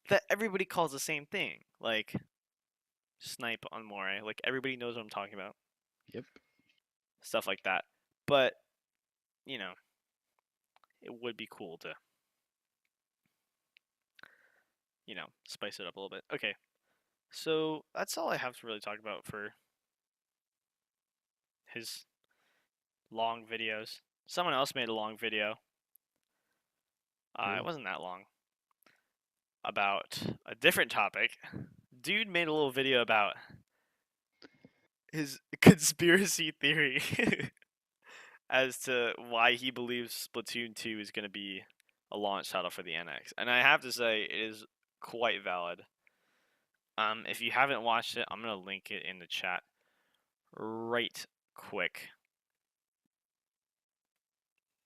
that everybody calls the same thing, like snipe on Moray. Like everybody knows what I'm talking about, Yep. stuff like that. But you know, it would be cool to spice it up a little bit. Okay, so that's all I have to really talk about for his long videos. Someone else made a long video. It Who? wasn't that long, about a different topic. Dude made a little video about his conspiracy theory as to why he believes Splatoon 2 is going to be a launch title for the NX. And I have to say, it is quite valid. If you haven't watched it, I'm going to link it in the chat right quick.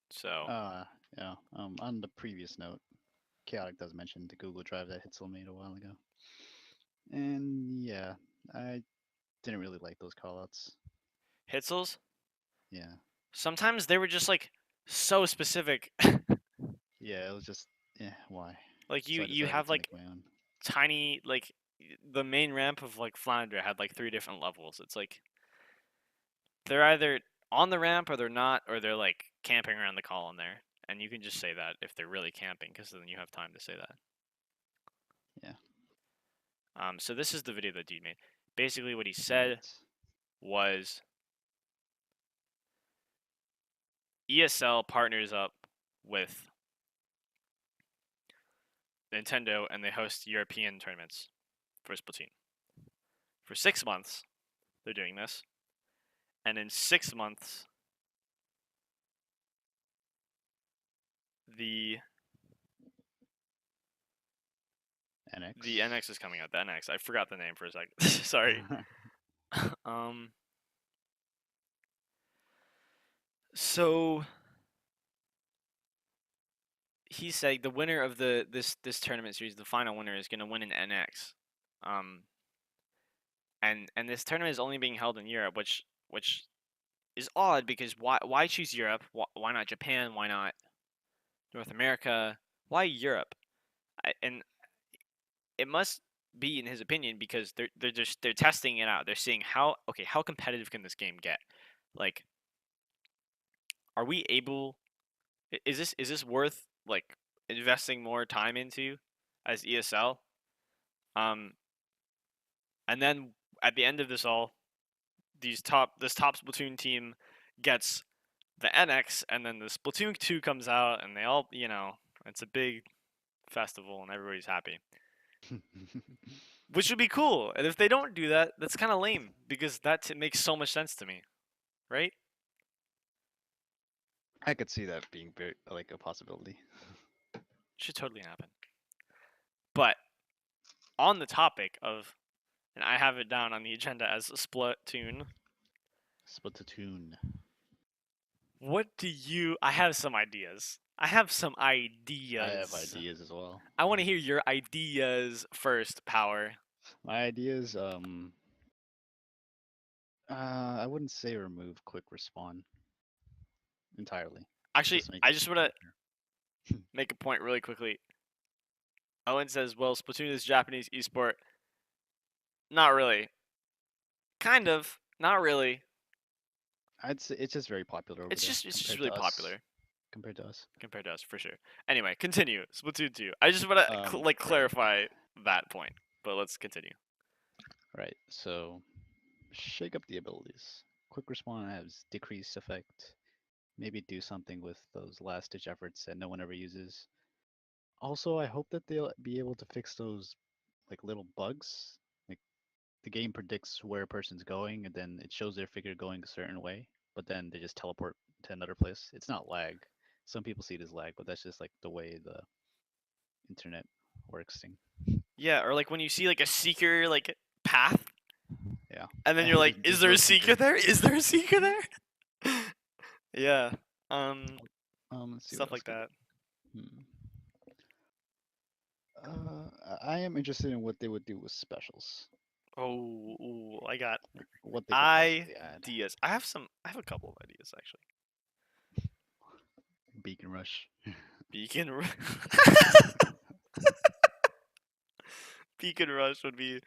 So, Uh, yeah. On the previous note, Chaotic does mention the Google Drive that Hitzel made a while ago, and yeah, I didn't really like those callouts. Hitzels, Yeah. sometimes they were just like so specific. Yeah, it was just, why? Like you So I you decided have to make like my own. tiny like the main ramp of like Flounder had like 3 different levels. It's like they're either on the ramp or they're not, or they're like camping around the column there. And you can just say that if they're really camping, because then you have time to say that. Yeah. So this is the video that dude made. Basically, what he All said right. was ESL partners up with Nintendo and they host European tournaments for Splatoon. For 6 months, they're doing this, and in 6 months, the the NX. NX is coming out. The NX, I forgot the name for a second. Sorry. Um. So he's saying the winner of this tournament series, the final winner, is going to win an NX. And this tournament is only being held in Europe, which is odd because why choose Europe? Why not Japan? Why not North America? Why Europe? And it must be, in his opinion, because they're testing it out. They're seeing how competitive can this game get? Like, are we able? Is this worth like investing more time into as ESL? Um, and then at the end of this all, this top Splatoon team gets the NX, and then the Splatoon 2 comes out, and they all, it's a big festival, and everybody's happy, which would be cool. And if they don't do that, that's kind of lame because makes so much sense to me, right? I could see that being very like a possibility. Should totally happen. But on the topic of, and I have it down on the agenda as Splatoon. Splatoon. What do you? I have some ideas. I have some I have ideas. ideas as well. I want to hear your ideas first, Power. My ideas, I wouldn't say remove quick respawn entirely. Actually, Just make I it just want to faster. make a point really quickly. Owen says, "Well, Splatoon is Japanese esport." Not really. Kind of. Not really. I'd say it's just very popular over It's there just it's just compared really to us. popular Compared to us. compared to us for sure. Anyway, continue. Splatoon 2. I just want to Right. clarify that point, but let's continue. Right. So shake up the abilities. Quick respawn has decreased effect. Maybe do something with those last ditch efforts that no one ever uses. Also, I hope that they'll be able to fix those like little bugs. Like the game predicts where a person's going and then it shows their figure going a certain way, but then they just teleport to another place. It's not lag. Some people see it as lag, but that's just like the way the internet works thing. Yeah, or like when you see like a seeker like path, Yeah. and then you're And like, "Is there's there no a seeker seeker. there? Is there a seeker there?" Yeah. Um, Let's see what Stuff else like could. that. Hmm. I am interested in what they would do with specials. Oh, ooh, I got Like what they could possibly add. ideas. I have some. I have a couple of ideas actually. Beacon Rush. Beacon, Beacon Rush would be.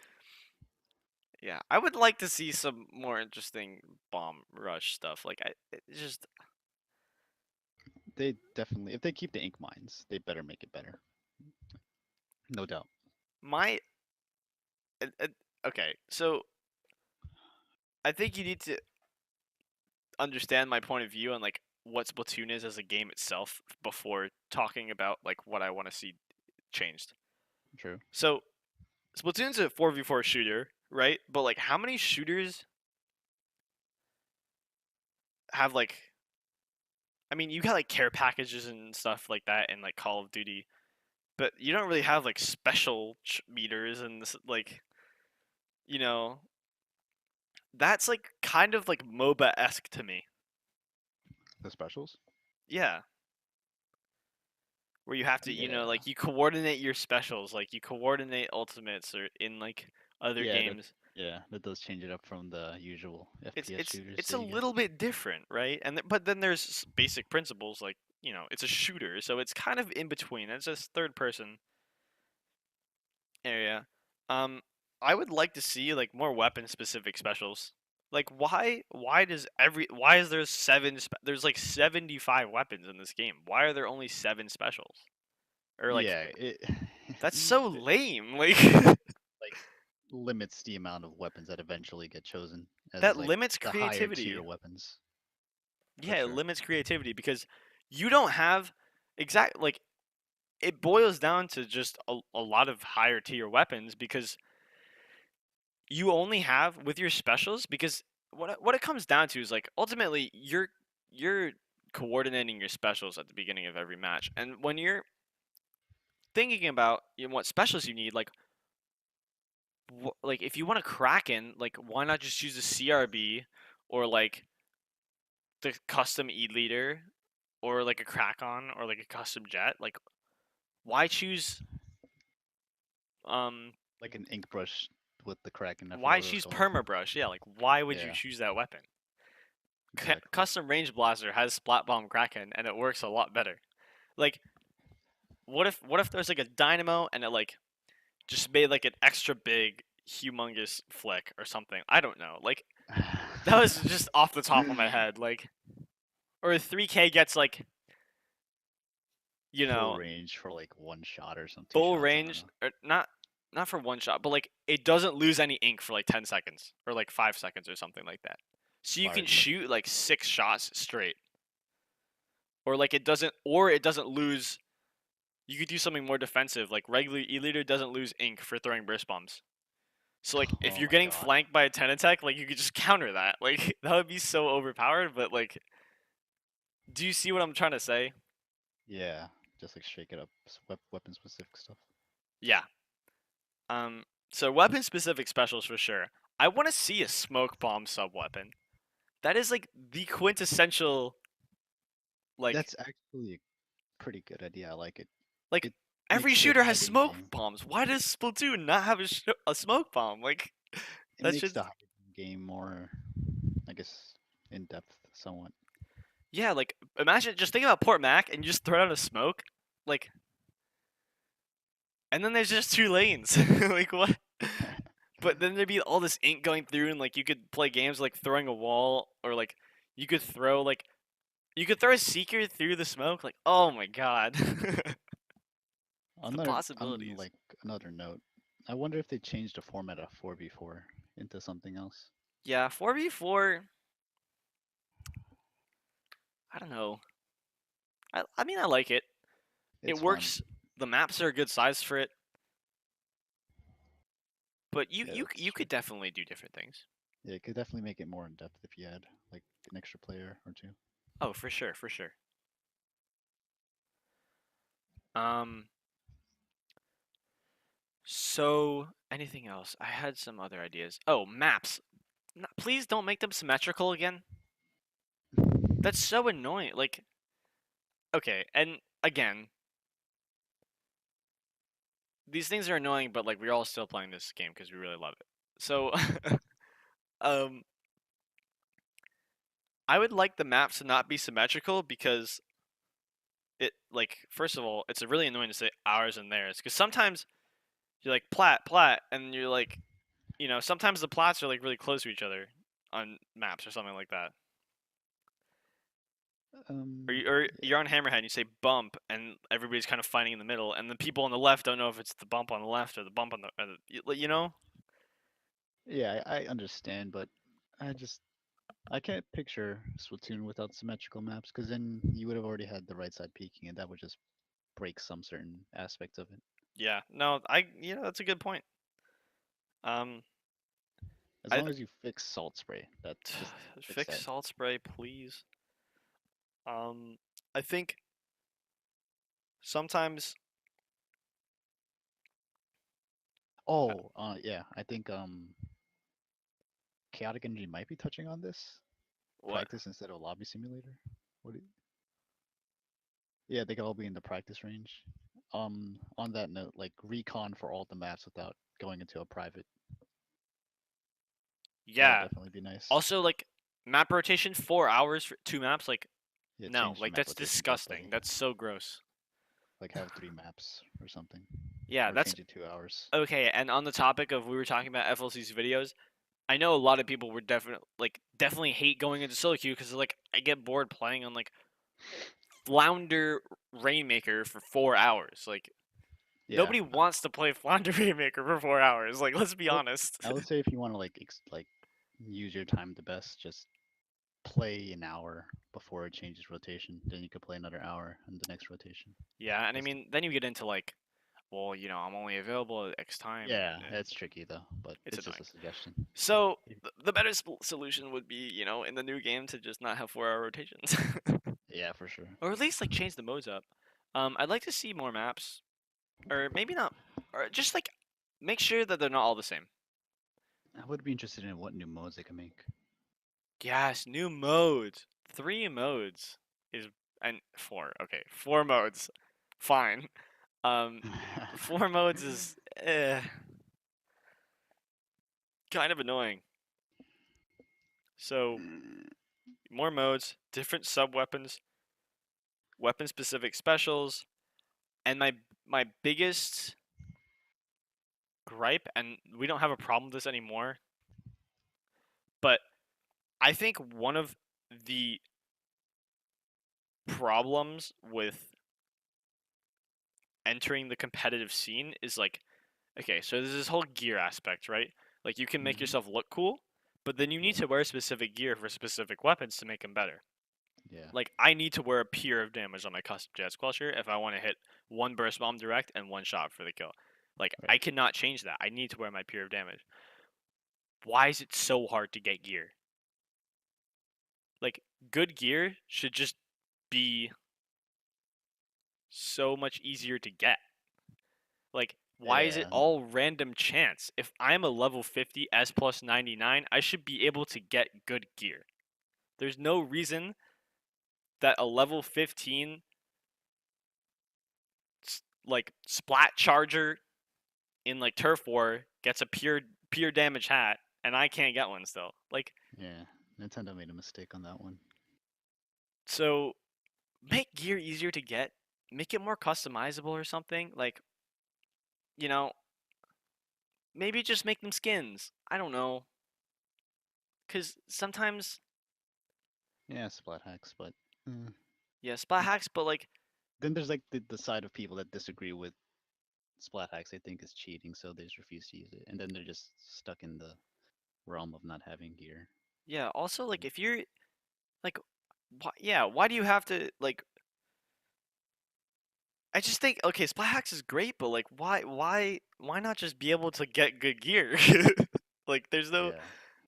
Yeah, I would like to see some more interesting bomb rush stuff. Like it's just They definitely, if they keep the ink mines, they better make it better. No doubt. my. Okay, so I think you need to understand my point of view on like what Splatoon is as a game itself before talking about like what I want to see changed. True. So Splatoon's a 4v4 shooter, right? But like how many shooters have like I mean, you got like care packages and stuff like that in like Call of Duty, but you don't really have like special meters and this like, you know, that's like kind of like MOBA-esque to me. The specials? Yeah, where you have to, Yeah. like you coordinate your specials, like you coordinate ultimates or in like other Yeah, that games. yeah, that does change it up from the usual It's FPS it's shooters it's that a you get. little bit different, right? But then there's basic principles like, it's a shooter, so it's kind of in between. It's just third person area. Um, I would like to see like more weapon specific specials. Like why is there there's like 75 weapons in this game. Why are there only 7 specials? Or like Yeah, it that's so it, lame. Like like limits the amount of weapons that eventually get chosen that as like limits the higher tier creativity. weapons for Yeah, it sure. limits creativity because you don't have exact like it boils down to just a lot of higher tier weapons because you only have with your specials because what it comes down to is like ultimately you're coordinating your specials at the beginning of every match. And when you're thinking about what specials you need, like if you want a Kraken, like why not just use a CRB or like the custom E leader or like a Krakon or like a custom jet? Like why choose like an ink brush with the Kraken. I forgot Why what it was choose called. permabrush? Yeah, like why would you Yeah, choose that weapon? exactly. Custom range blaster has splat bomb kraken and it works a lot better. Like what if there's like a dynamo and it like just made like an extra big humongous flick or something. I don't know. Like that was just off the top of my head. Like or 3K gets like, you Full know, range for like one shot or some two full shots. I don't range know. or not for one shot, but like it doesn't lose any ink for like 10 seconds or like 5 seconds or something like that. So you can Fires in the shoot like 6 shots straight. Or it doesn't lose. You could do something more defensive like regular E-liter doesn't lose ink for throwing burst bombs. So like if oh you're my getting god. flanked by a 10 attack, like you could just counter that. Like that would be so overpowered, but like do you see what I'm trying to say? Yeah, just like shake it up. Weapon specific stuff. Yeah. Um so weapon specific specials for sure. I want to see a smoke bomb sub weapon. That is like the quintessential like That's actually a pretty good idea. I like it. like It every makes the shooter has hiding smoke game. bombs. Why does Splatoon not have a smoke bomb? Like It that makes should the hiding game more, I guess, in depth somewhat. yeah, like imagine just think about Port Mac and you just throw out a smoke like and then there's just two lanes. Like what? But then there'd be all this ink going through, and like you could play games like throwing a wall, or like you could throw like you could throw a seeker through the smoke. Like oh my god, the On possibilities. like another note, I wonder if they changed the format of 4v4 into something else. Yeah, 4v4. I don't know. I mean I like it. It It's fun. works. The maps are a good size for it, but you Yeah, you that's you true. could definitely do different things. Yeah, it could definitely make it more in depth if you had like an extra player or two. Oh, for sure, for sure. Um. So anything else? I had some other ideas. Oh, maps. Please don't make them symmetrical again. That's so annoying. Like, okay, and again, these things are annoying, but like we're all still playing this game because we really love it. So, um, I would like the maps to not be symmetrical because it like first of all, it's really annoying to say ours and theirs because sometimes you're like plat, and you're like, sometimes the plats are like really close to each other on maps or something like that. Or Yeah, you're on Hammerhead and you say bump, and everybody's kind of fighting in the middle, and the people on the left don't know if it's the bump on the left or the bump on the, you know? yeah, I understand, but I just I can't picture Splatoon without symmetrical maps because then you would have already had the right side peeking, and that would just break some certain aspects of it. Yeah, no, that's a good point. Um, As I long as you fix Salt Spray, that just fix fix that. salt spray, please. Um, I think sometimes uh, Oh, yeah, I think Chaotic Energy might be touching on this. what? Practice instead of lobby simulator. What? Yeah, they could all be in the practice range. On that note, like recon for all the maps without going into a private. That would Yeah. definitely be nice. Also, like map rotation, 4 hours for 2 maps. Like, Yeah, no, change the like map that's rotation to disgusting. like That's so gross. have 3 maps or something, Yeah, or that's change it 2 hours. okay. And on the topic of we were talking about FLC's videos, I know a lot of people were definitely hate going into solo queue because like I get bored playing on like Flounder Rainmaker for 4 hours. Like Yeah, nobody wants to play Flounder Rainmaker for 4 hours. Like let's be I would honest. I would say if you want to like use your time the best, just play an hour before it changes rotation. Then you could play another hour in the next rotation. Yeah, and I That's mean then you get into like, well, I'm only available at X time, yeah, and that's tricky though, but it's it's just annoying. a suggestion. So the better solution would be, in the new game to just not have 4 hour rotations, Yeah, for sure. or at least like change the modes up. I'd like to see more maps, or maybe not, or just like make sure that they're not all the same. I would be interested in what new modes they can make. Yes, new modes. 3 modes is and four. Okay, 4 modes. Fine. Um, 4 modes is. kind of annoying. So Mm, more modes, different sub weapons, weapon specific specials, and my biggest gripe, and we don't have a problem with this anymore, but I think one of the problems with entering the competitive scene is like, okay, so there's this whole gear aspect, right? Like you can make mhm. yourself look cool, but then you need Yeah, to wear specific gear for specific weapons to make them better. yeah, Like I need to wear a pier of damage on my custom jazz culture if I want to hit one burst bomb direct and one shot for the kill. Like right. I cannot change that. I need to wear my pier of damage. Why is it so hard to get gear? Like good gear should just be so much easier to get. Like why is it Yeah, all random chance? If I'm a level 50 S plus 99, I should be able to get good gear. There's no reason that a level 15 like splat charger in like turf war gets a pure damage hat and I can't get one still. Like yeah. Nintendo made a mistake on that one. so make gear easier to get, make it more customizable or something. Like, you know, maybe just make them skins. I don't know. Cuz sometimes Yeah, splat hacks, but mm. yeah, splat hacks, but like Then there's like the side of people that disagree with splat hacks. They think is cheating, so they just refuse to use it, and then they're just stuck in the realm of not having gear. yeah, also like if you're like why do you have to like I just think okay, splat hacks is great, but like why not just be able to get good gear? Like there's no Yeah,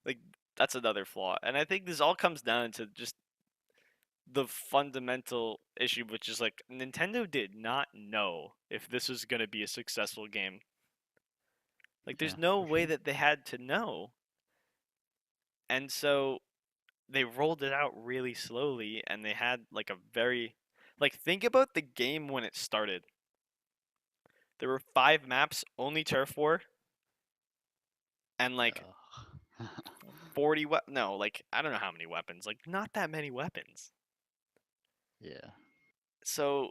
like that's another flaw. And I think this all comes down to just the fundamental issue, which is like Nintendo did not know if this was going to be a successful game. Like yeah, there's no for way sure. that they had to know. And so they rolled it out really slowly and they had like a very like think about the game when it started. There were 5 maps, only turf war, and like Uh, 40 no, like I don't know how many weapons. Like not that many weapons. yeah. So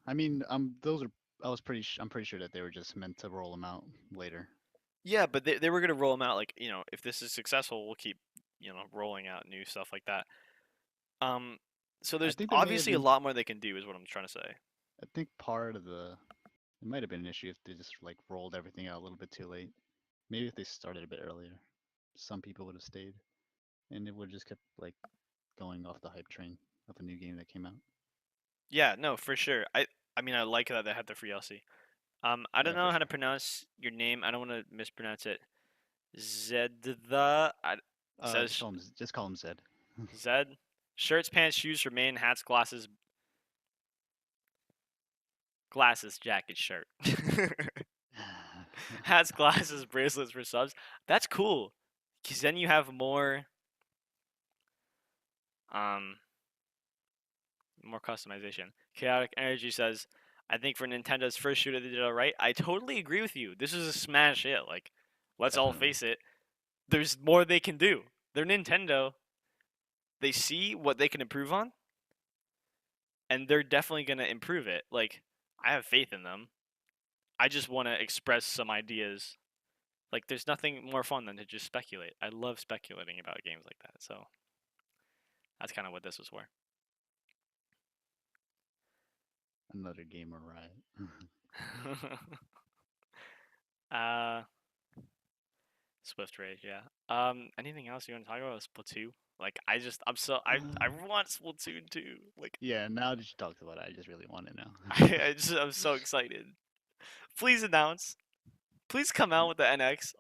I mean, those are. I'm pretty sure that they were just meant to roll them out later. yeah, but they were gonna roll them out like if this is successful, we'll keep rolling out new stuff like that. Um, so I there's think there may have obviously a been. lot more they can do, is what I'm trying to say. I think part of the. It might have been an issue if they just like rolled everything out a little bit too late. Maybe if they started a bit earlier, some people would have stayed, and it would have just kept like going off the hype train of a new game that came out. Yeah, no, for sure. I mean I like that they had the free LC. I don't Yeah, for know how to sure. pronounce your name. I don't want to mispronounce it. Zedda. Just Says call him Zed. Zed. Shirts, pants, shoes, remain, hats, glasses, jacket, shirt. Hats, glasses, bracelets for subs. That's cool. Cause then you have um more customization. Chaotic Energy says, I think for Nintendo's first shooter they did alright. I totally agree with you. This is a smash hit. Like, let's all Definitely. face it. There's more they can do. They're Nintendo. They see what they can improve on, and they're definitely gonna improve it. Like, I have faith in them. I just want to express some ideas. Like, there's nothing more fun than to just speculate. I love speculating about games like that. So that's kind of what this was for. Another gamer riot. uh, Swift Rage, yeah. Anything else you want to talk about? Splatoon? Like, I Uh, want Splatoon 2. Like, yeah, now that you talked about it, I just really want it now. I'm so excited. Please announce. Please come out with the NX.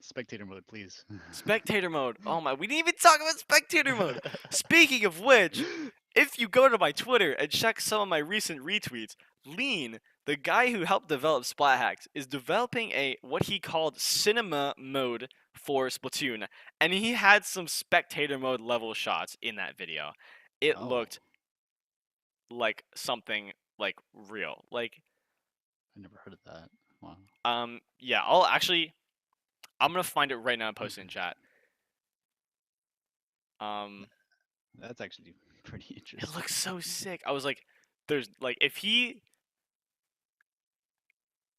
Spectator mode, please. Spectator mode. Oh my, we didn't even talk about spectator mode. Speaking of which, if you go to my Twitter and check some of my recent retweets, Lean, the guy who helped develop Splat Hacks, is developing a what he called cinema mode for Splatoon, and he had some spectator mode level shots in that video. It Oh, looked like something like real. Like I never heard of that. Wow. yeah, I'll actually I'm gonna find it right now and post it in chat. Um, That's actually pretty it interesting. looks so sick. I was like, there's like if he,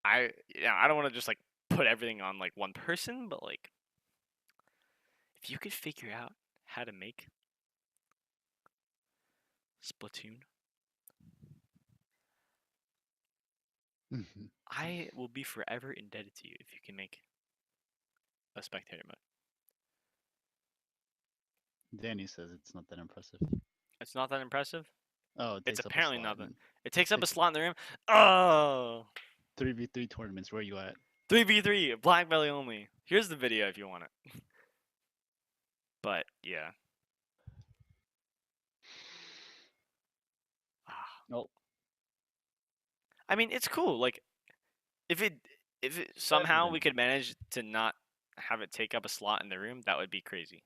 I don't want to just like put everything on like one person, but like if you could figure out how to make Splatoon, I will be forever indebted to you if you can make a spectator mode. Danny says it's not that impressive. It's not that impressive. Oh, it It's takes up a apparently slot. not that. It takes up a Takes slot in the room. Oh, 3v3 tournaments. Where you at? 3v3, black belly only. Here's the video if you want it. But yeah. Ah. Oh, I mean, it's cool. Like if it better somehow we than could manage to not have it take up a slot in the room, that would be crazy.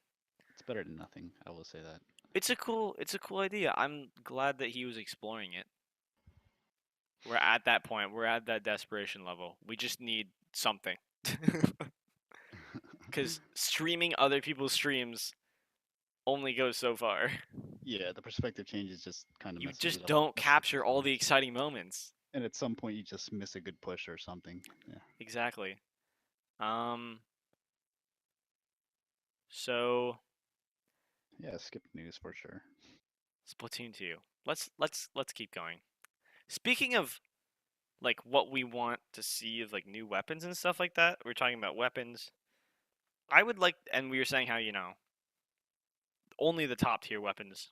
it's better than nothing. I will say that. It's a cool idea. I'm glad that he was exploring it. We're at that point. We're at that desperation level. We just need something. Cuz streaming other people's streams only goes so far. Yeah, the perspective changes just kind of You messes just it up. don't Messes up capture all the performance. exciting moments. And at some point, you just miss a good push or something. Yeah. Exactly. Um so Yeah, skip news for sure. Splatoon 2. Let's keep going. Speaking of like what we want to see of like new weapons and stuff like that, we're talking about weapons. I would like, and we were saying how only the top tier weapons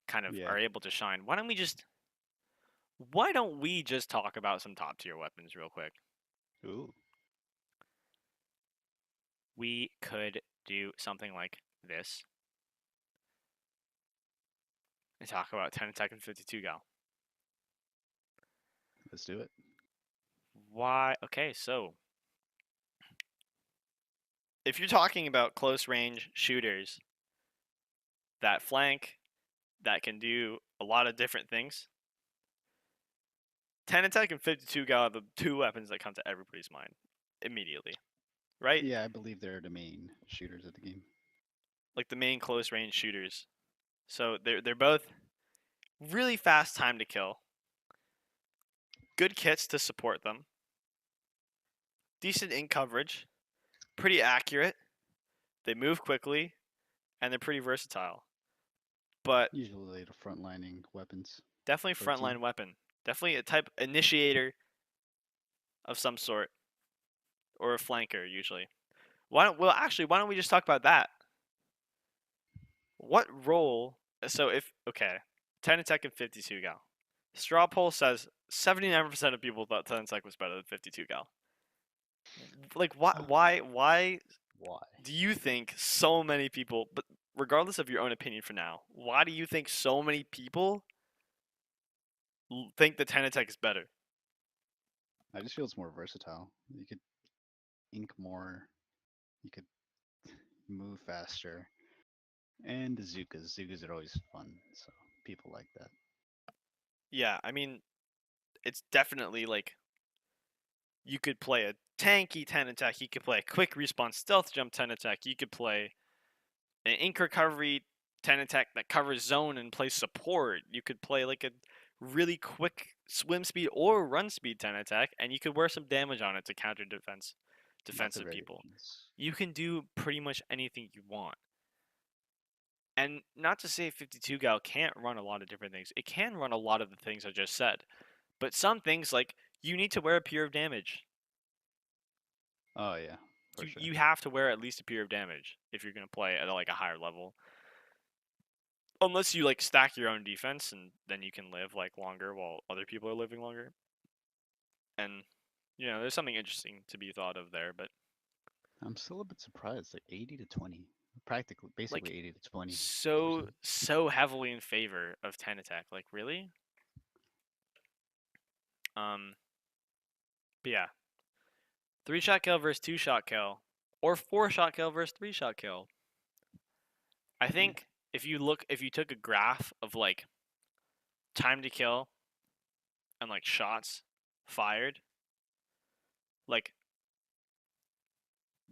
kind of Yeah. are able to shine. Why don't we just talk about some top tier weapons real quick? Ooh. We could do something like this and talk about 10 attack and 52 gal. Let's do it. Why? Okay, so if you're talking about close range shooters that flank, that can do a lot of different things, 10 attack and 52 gal are the two weapons that come to everybody's mind immediately, right? Yeah, I believe they're the main shooters of the game. Like the main close range shooters. So they're both really fast time to kill, good kits to support them, decent in coverage, pretty accurate, they move quickly, and they're pretty versatile. But Usually the frontlining weapons definitely for a team. frontline weapon. Definitely a type initiator of some sort or a flanker usually. Why don't we just talk about that? What role? So if okay, 10 attack and 52 gal. Straw poll says 79% of people thought 10 attack was better than 52 gal. Like why Why? do you think so many people, but regardless of your own opinion for now, why do you think so many people think the 10 attack is better? I just feel it's more versatile. You could ink more. You could move faster. And the Zukas. Zukas are always fun, so people like that. Yeah, I mean, it's definitely like you could play a tanky 10 attack, you could play a quick respawn stealth jump 10 attack, you could play an ink recovery 10 attack that covers zone and plays support. You could play like a really quick swim speed or run speed 10 attack, and you could wear some damage on it to counter Lots of defensive people. variations. You can do pretty much anything you want. And not to say 52 gal can't run a lot of different things. It can run a lot of the things I just said. But some things like you need to wear a peer of damage. Oh yeah, for You sure. you have to wear at least a peer of damage if you're gonna play at like a higher level. Unless you like stack your own defense and then you can live like longer while other people are living longer. And there's something interesting to be thought of there, but I'm still a bit surprised. Like 80 to 20, practically, like basically 80 to 20 so percent. so heavily in favor of 10 attack. Like really? Um but yeah. 3-shot kill versus 2-shot kill. Or 4-shot kill versus 3-shot kill. I Yeah, think if you took a graph of like time to kill and like shots fired, like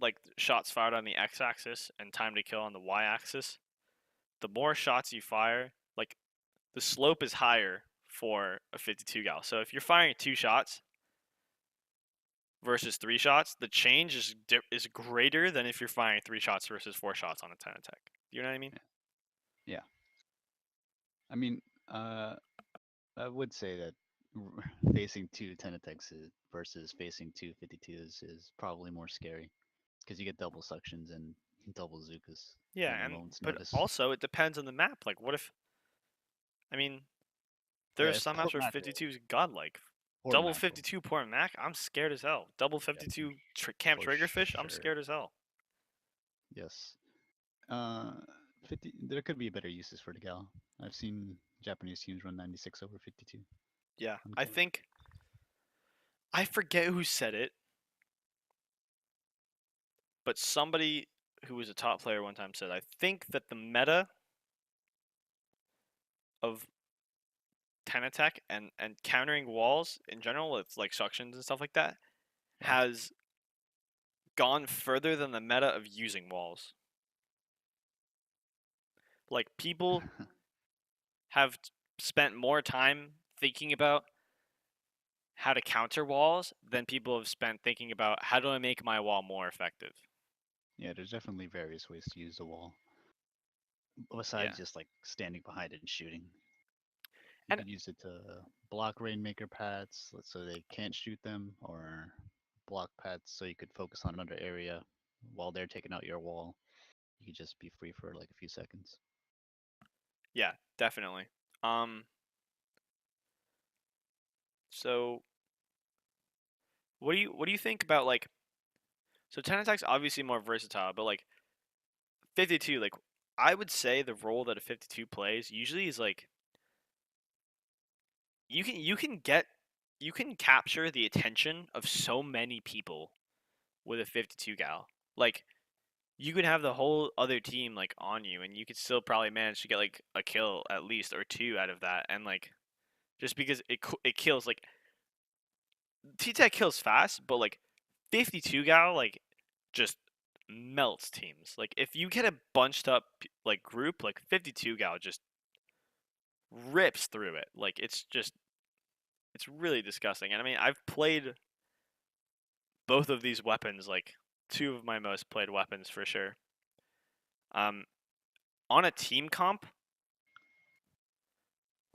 like shots fired on the x-axis and time to kill on the y-axis, the more shots you fire, like the slope is higher for a 52 gal. So if you're firing 2 shots versus 3 shots, the change is greater than if you're firing 3 shots versus 4 shots on a 10 attack. You know what I mean? Yeah. I mean, I would say that facing two 10 attacks versus facing two 52s is probably more scary because you get double suctions and double Zukas Yeah, at a and moment's but notice. also it depends on the map. Like, what if? I mean, there are Yeah, it's some poor maps where macro. 52 is godlike. Poor Double macro. 52 point Mac, I'm scared as hell. Double Yeah, 52 Camp for Triggerfish, I'm sure. scared as hell. Yes. Uh, 50. There could be better uses for the gal. I've seen Japanese teams run 96 over 52 Yeah, on I camp. think I forget who said it, but somebody who was a top player one time said I think that the meta of 10 attack and countering walls in general, it's like suctions and stuff like that, Yeah. has gone further than the meta of using walls. Like people have spent more time thinking about how to counter walls than people have spent thinking about how do I make my wall more effective. Yeah, there's definitely various ways to use the wall besides Yeah. just like standing behind it and shooting. You And could use it to block Rainmaker pads so they can't shoot them, or block pads so you could focus on another area while they're taking out your wall. You could just be free for like a few seconds. yeah, definitely. Um so what do you think about like so 10 attack's obviously more versatile, but like 52 like I would say the role that a 52 plays usually is like you can capture the attention of so many people with a 52 gal. Like you could have the whole other team like on you and you could still probably manage to get like a kill at least or two out of that and like just because it kills like T-Tech kills fast, but like 52 gal like just melts teams. Like if you get a bunched up like group, like 52 gal just rips through it. Like it's really disgusting. And I mean, I've played both of these weapons like two of my most played weapons for sure. Um on a team comp,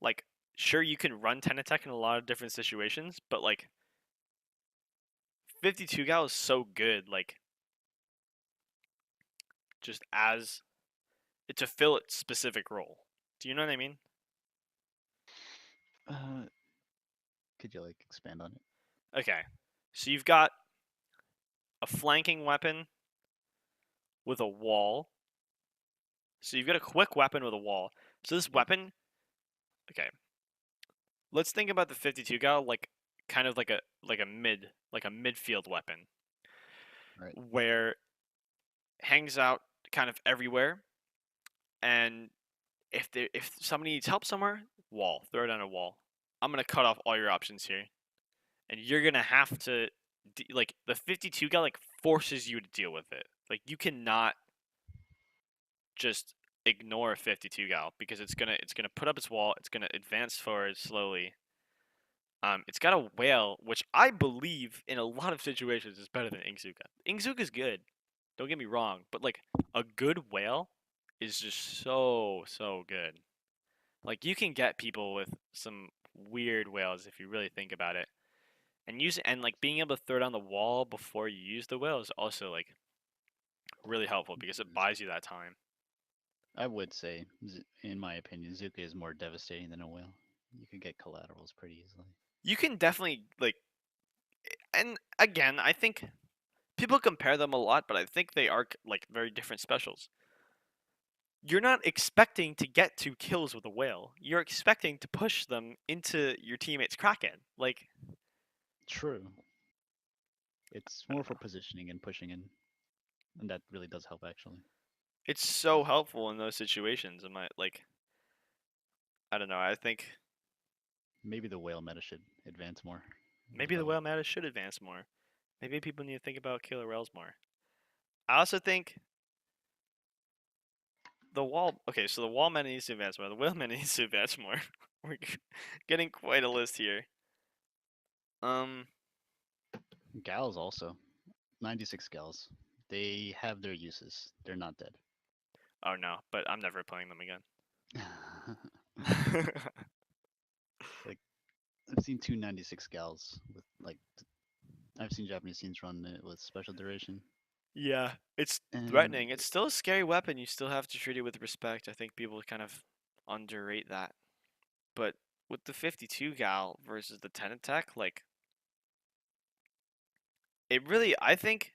like sure you can run 10 attack in a lot of different situations, but like 52 gal is so good like just as to fill its specific role. Do you know what I mean? Uh, could you like expand on it? Okay. So you've got a flanking weapon with a wall. So you've got a quick weapon with a wall. So this Yeah. weapon, okay. Let's think about the 52 gal like kind of like a midfield weapon Right. where it hangs out kind of everywhere and if somebody needs help somewhere, wall, throw it on a wall. I'm going to cut off all your options here and you're going to have to like the 52 gal like forces you to deal with it. Like you cannot just ignore a 52 gal because it's gonna put up its wall. It's gonna advance forward slowly. It's got a whale, which I believe in a lot of situations is better than Ingzuka. Ingzuka's good. Don't get me wrong, but like a good whale is just so good. Like you can get people with some weird whales if you really think about it. And like being able to throw down the wall before you use the whale is also like really helpful because it buys you that time. I would say, in my opinion, Zuka is more devastating than a whale. You could get collaterals pretty easily. You can definitely like and again, I think people compare them a lot, but I think they are like very different specials. You're not expecting to get 2 kills with a whale. You're expecting to push them into your teammate's kraken. Like True. It's I more don't for know. positioning and pushing in, and that really does help actually. It's so helpful in those situations. Am I like I don't know. I think Maybe the whale meta should advance more as maybe the well. whale meta should advance more. Maybe people need to think about killer whales more. I also think the wall. Okay, so the wall man needs to advance more. The whale man needs to advance more. We're getting quite a list here. Um. Gals also 96 gals. They have their uses. They're not dead. Oh no, but I'm never playing them again. Like I've seen two 96 gals with like I've seen Japanese teams run it with special duration, Yeah, it's and threatening. It's still a scary weapon. You still have to treat it with respect. I think people kind of underrate that. But with the 52 gal versus the 10 attack, like it really, I think,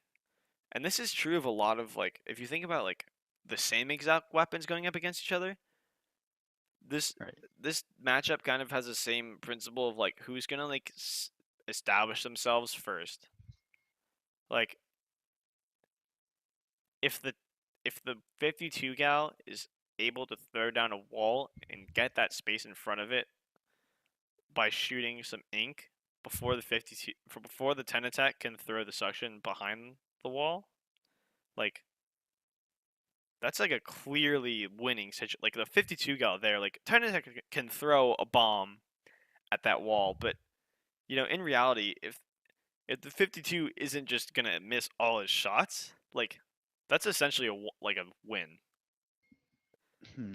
and this is true of a lot of like, if you think about like the same exact weapons going up against each other, this right. this matchup kind of has the same principle of like who's gonna like establish themselves first. Like if the if the 52 gal is able to throw down a wall and get that space in front of it by shooting some ink before the 52 before the 10 attack can throw the suction behind the wall, like that's like a clearly winning situation. Like the 52 gal there, like 10 attack can throw a bomb at that wall, but in reality, if the 52 isn't just gonna miss all his shots, like that's essentially like a win.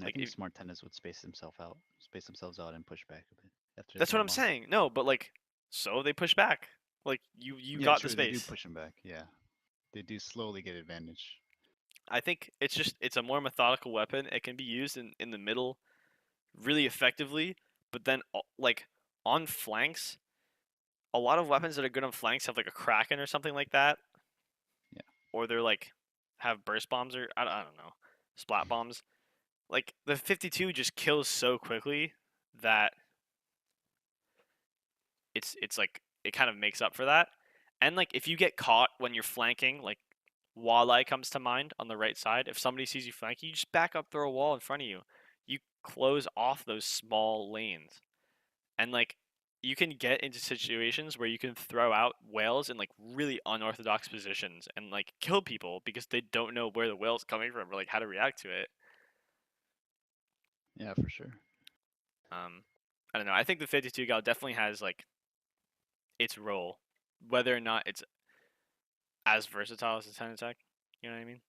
I Like think if, smart tennis would space themselves out, and push back a bit after they that's throw what a I'm bomb. saying. No, but like so they push back. Like you Yeah, got the true. They do space. push them back. Yeah, they do slowly get advantage. I think it's a more methodical weapon. It can be used in the middle really effectively, but then like on flanks, a lot of weapons that are good on flanks have like a kraken or something like that, Yeah, or they're like have burst bombs or I don't know, splat bombs. Like the 52 just kills so quickly that it's like it kind of makes up for that. And like if you get caught when you're flanking, like Walleye comes to mind on the right side. If somebody sees you flanking, you just back up, throw a wall in front of you. You close off those small lanes. And like you can get into situations where you can throw out whales in like really unorthodox positions and like kill people because they don't know where the whale's coming from or like how to react to it. yeah, for sure. Um, I don't know. I think the 52 gal definitely has like its role, whether or not it's as versatile as the 10 attack. You know what I mean?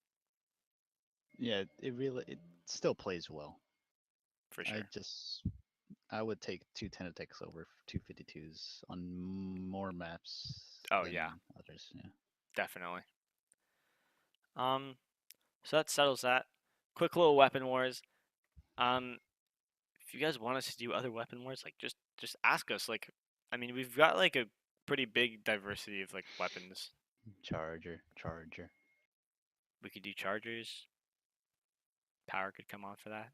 Yeah, it still plays well. For I sure. just I would take two 10 attacks over two 52s on more maps Oh yeah, than others. Yeah. definitely. Um, so that settles that. Quick little weapon wars. Um, if you guys want us to do other weapon wars, like just ask us. Like, I mean, we've got like a pretty big diversity of like weapons. Charger. We could do chargers. Power could come on for that.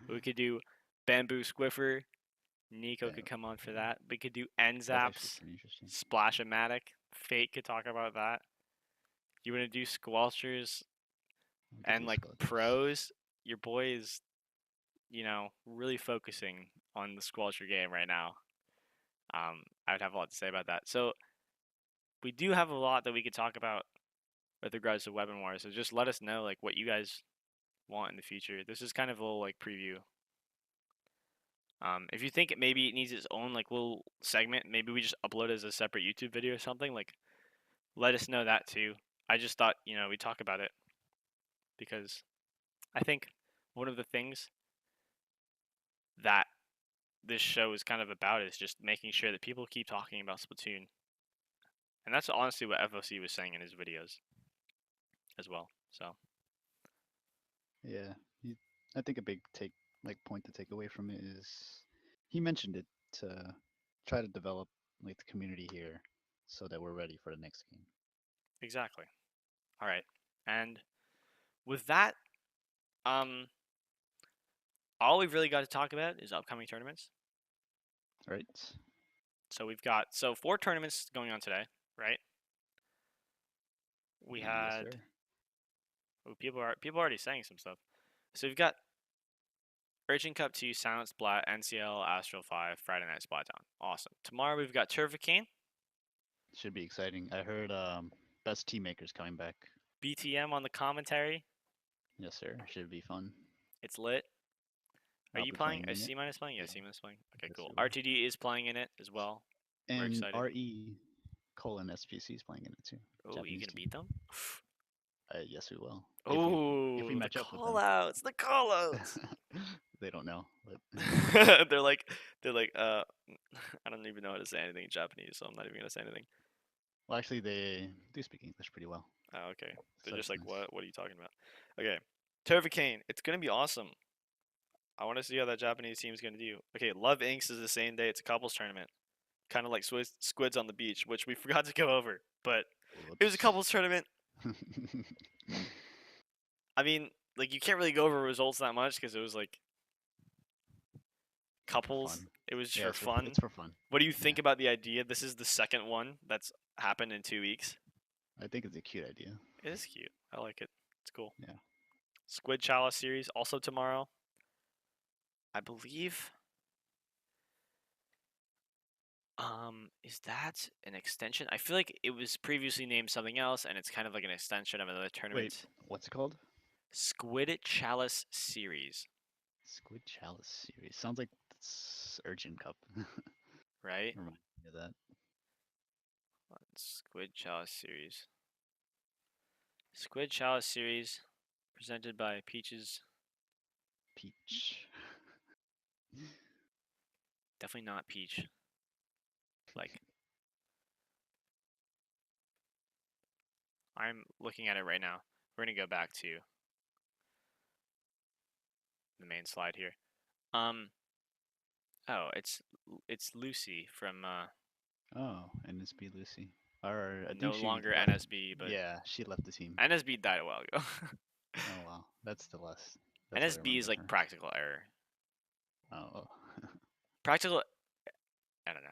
We could do bamboo squiffer. Nico could That, come on for that. We could do end that's actually zaps. pretty interesting. Splash-o-matic. Fate could talk about that. You want to do squelchers We could and do like sculptures. pros? Your boy is, really focusing on the squelcher game right now. I would have a lot to say about that. So we do have a lot that we could talk about with regards to weapon wars. So just let us know like what you guys want in the future. This is kind of a little like preview. If you think maybe it needs its own like little segment, maybe we just upload it as a separate YouTube video or something. Like, let us know that too. I just thought we talk about it because I think one of the things that this show is kind of about is just making sure that people keep talking about Splatoon, and that's honestly what FOC was saying in his videos as well. So Yeah. He, I think a big point to take away from it is he mentioned it to try to develop like the community here so that we're ready for the next game. exactly. All right, and with that, um, all we've really got to talk about is upcoming tournaments. Right? So we've got 4 tournaments going on today, right? We Yes, had sir. oh, people are already saying some stuff. So we've got Urchin Cup 2, Silent Splat, NCL, Astral 5, Friday Night Splatown. Awesome. Tomorrow we've got Turfacane. Should be exciting. I heard Best team makers coming back. BTM on the commentary. Yes, sir. Should be fun. It's lit. Are I'll you be playing? playing Is in it. C minus playing? Yeah, Yeah, C minus playing. Okay, yes, cool. we will. RTD is playing in it as well. We're And excited. RE:SPC is playing in it too. Oh, you Japanese gonna team. beat them? Yes, we will. If we Oh, the match up with call them. outs. The call outs. They don't know, but they're like they're like I don't even know how to say anything in Japanese, so I'm not even gonna say anything. well, actually, they do speak English pretty well. Oh, okay. They're So just that's like, nice. what are you talking about? Okay. Turvicane, it's gonna be awesome. I want to see how that Japanese team is gonna do. Okay, Love Inks is the same day. It's a couples tournament, kind of like Squids on the Beach, which we forgot to go over, but it was a Whoops. couples tournament. I mean, like you can't really go over results that much because it was like For couples. fun. It was just Yeah, for fun. it's for fun. What do you Yeah, think about the idea? This is the second one that's happened in 2 weeks. I think it's a cute idea. It is cute. I like it. It's cool. Yeah. Squid Chalice series also tomorrow. I believe. Is that an extension? I feel like it was previously named something else, and it's kind of like an extension of another Wait, tournament. what's it called? Squid Chalice series, Squid Chalice series. Sounds like it's Urchin Cup. right? Remind me of that. Squid Chalice series. Squid Chalice series, presented by Peaches. Peach. Definitely not Peach. Like, I'm looking at it right now. We're gonna go back to the main slide here. Oh, it's Lucy from Oh, NSB Lucy. Or I think no she longer left. NSB, but Yeah, she left the team. NSB died a while ago. Oh wow, that's the last. That's what I NSB is remember like her. practical error. Oh, Practical, I don't know.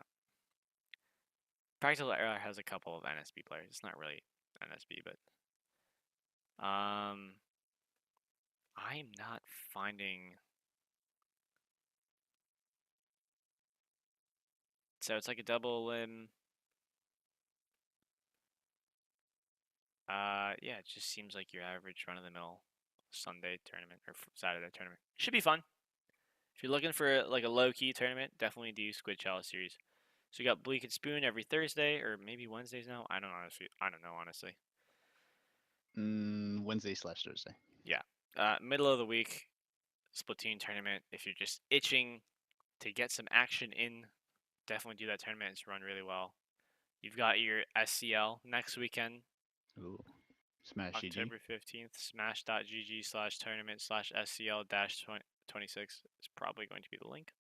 Practical error has a couple of NSB players. It's not really NSB, but I'm not finding. So it's like a double limb. Yeah, it just seems like your average run of the mill Sunday tournament or Saturday tournament. Should be fun. If you're looking for like a low key tournament, definitely do Squid Chalice series. So we got Bleak and Spoon every Thursday or maybe Wednesdays now. I don't know honestly. Wednesday/Thursday. Yeah. Middle of the week Splatoon tournament. If you're just itching to get some action in, definitely do that tournament. It's run really well. You've got your SCL next weekend, Ooh, Smash GG. October 15th. Smash.gg/tournament/SCL-26 is probably going to be the link.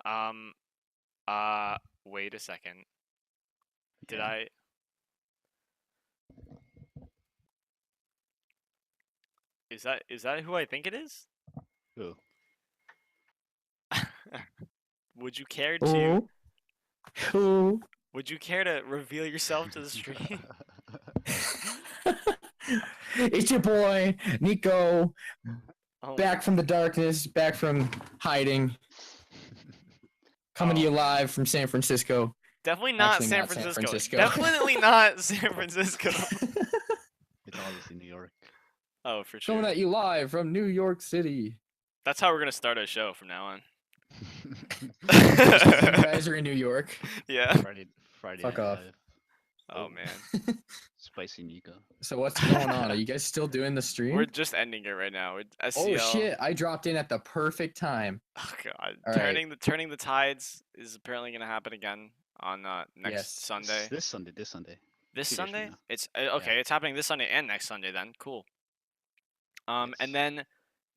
Um, wait a second. Did Yeah. I? Is that who I think it is? Ooh. Would you care to? Ooh, ooh. Would you care to reveal yourself to the stream? It's your boy Nico, Oh, back from the darkness, back from hiding, coming to oh you man. live from San Francisco. Definitely not Actually, San not San Francisco. Francisco. Definitely not San Francisco. It's obviously New York. Oh, for Coming sure. at you live from New York City. That's how we're gonna start our show from now on. Just 'cause you guys are in New York. Yeah. Friday Fuck Night off. Live. Oh man. Spicy Nico. So what's going on? Are you guys still doing the stream? We're just ending it right now. Oh SCL. shit! I dropped in at the perfect time. Oh god. All right. Turning the tides is apparently gonna happen again on next Yes. Sunday. This Sunday. This Sunday. This 2 days from Sunday? now. It's okay. Yeah. It's happening this Sunday and next Sunday. Then cool. And Yes. then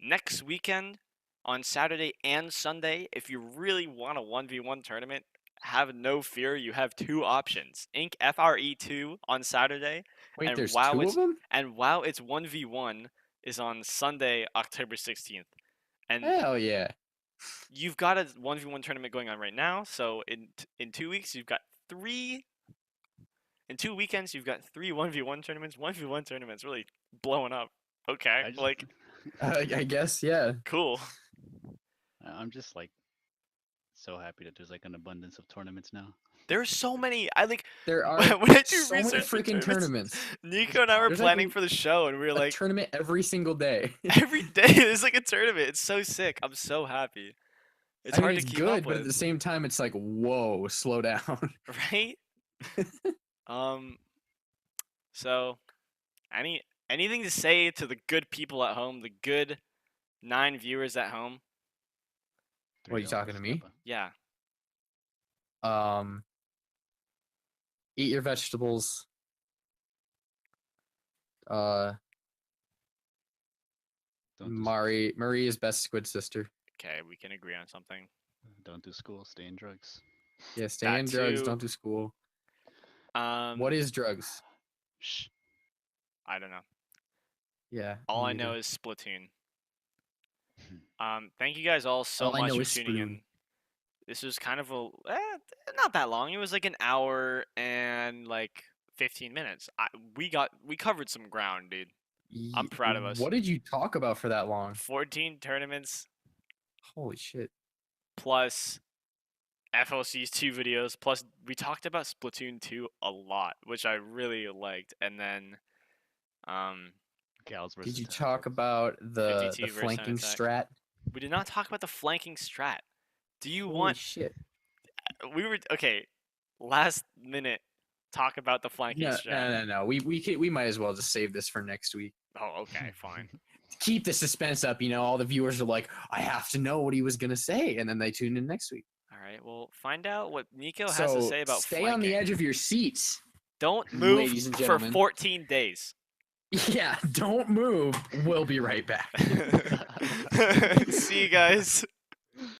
next weekend on Saturday and Sunday, if you really want a 1v1 tournament, have no fear. You have two options: Inc. FRE2 on Saturday, Wait, and there's two of them? WoW it's 1v1 is on Sunday, October 16th. And Hell yeah! you've got a 1v1 tournament going on right now. So in 2 weeks, you've got three. In 2 weekends, you've got three 1v1 tournaments. 1v1 tournaments really blowing up. Okay, I just. like I guess yeah. cool. I'm just like so happy that there's like an abundance of tournaments now. There's so many. I like There are when I do so many research for freaking tournaments. Nico and I were There's like planning for the show, and we were A like, tournament every single day. every day there's like a tournament. It's so sick. I'm so happy. It's I mean, hard it's to keep good, up but at the with, same time, it's like, whoa, slow down. right? Um. So, anything to say to the good people at home, the good 9 viewers at home? What, are you talking to me? Yeah. Um, eat your vegetables. Don't do, Marie is best squid sister. Okay, we can agree on something. don't do school. Stay in drugs. Yeah, stay That in drugs. too. Don't do school. Um. What is drugs? Shh. I don't know. Yeah. All me I know neither. is Splatoon. Thank you guys all so All I much know for is tuning in. spoon. This was kind of not that long. It was like an hour and like 15 minutes. We covered some ground, dude. I'm proud of us. What did you talk about for that long? 14 tournaments Holy shit. plus FLC's 2 videos plus we talked about Splatoon 2 a lot, which I really liked. And then Gals versus Did you Tap talk Dance. about the 52 versus flanking attack. strat? we did not talk about the flanking strat. Do you Holy want shit. we were okay, last minute talk about the flanking strat. No. We might as well just save this for next week. Oh, okay, fine. Keep the suspense up. You know, all the viewers are like, I have to know what he was gonna say, and then they tune in next week. All right, well, find out what Nico has So to say about stay flanking. on the edge of your seats. Don't move ladies and for gentlemen. 14 days. Yeah, don't move. We'll be right back. See you guys.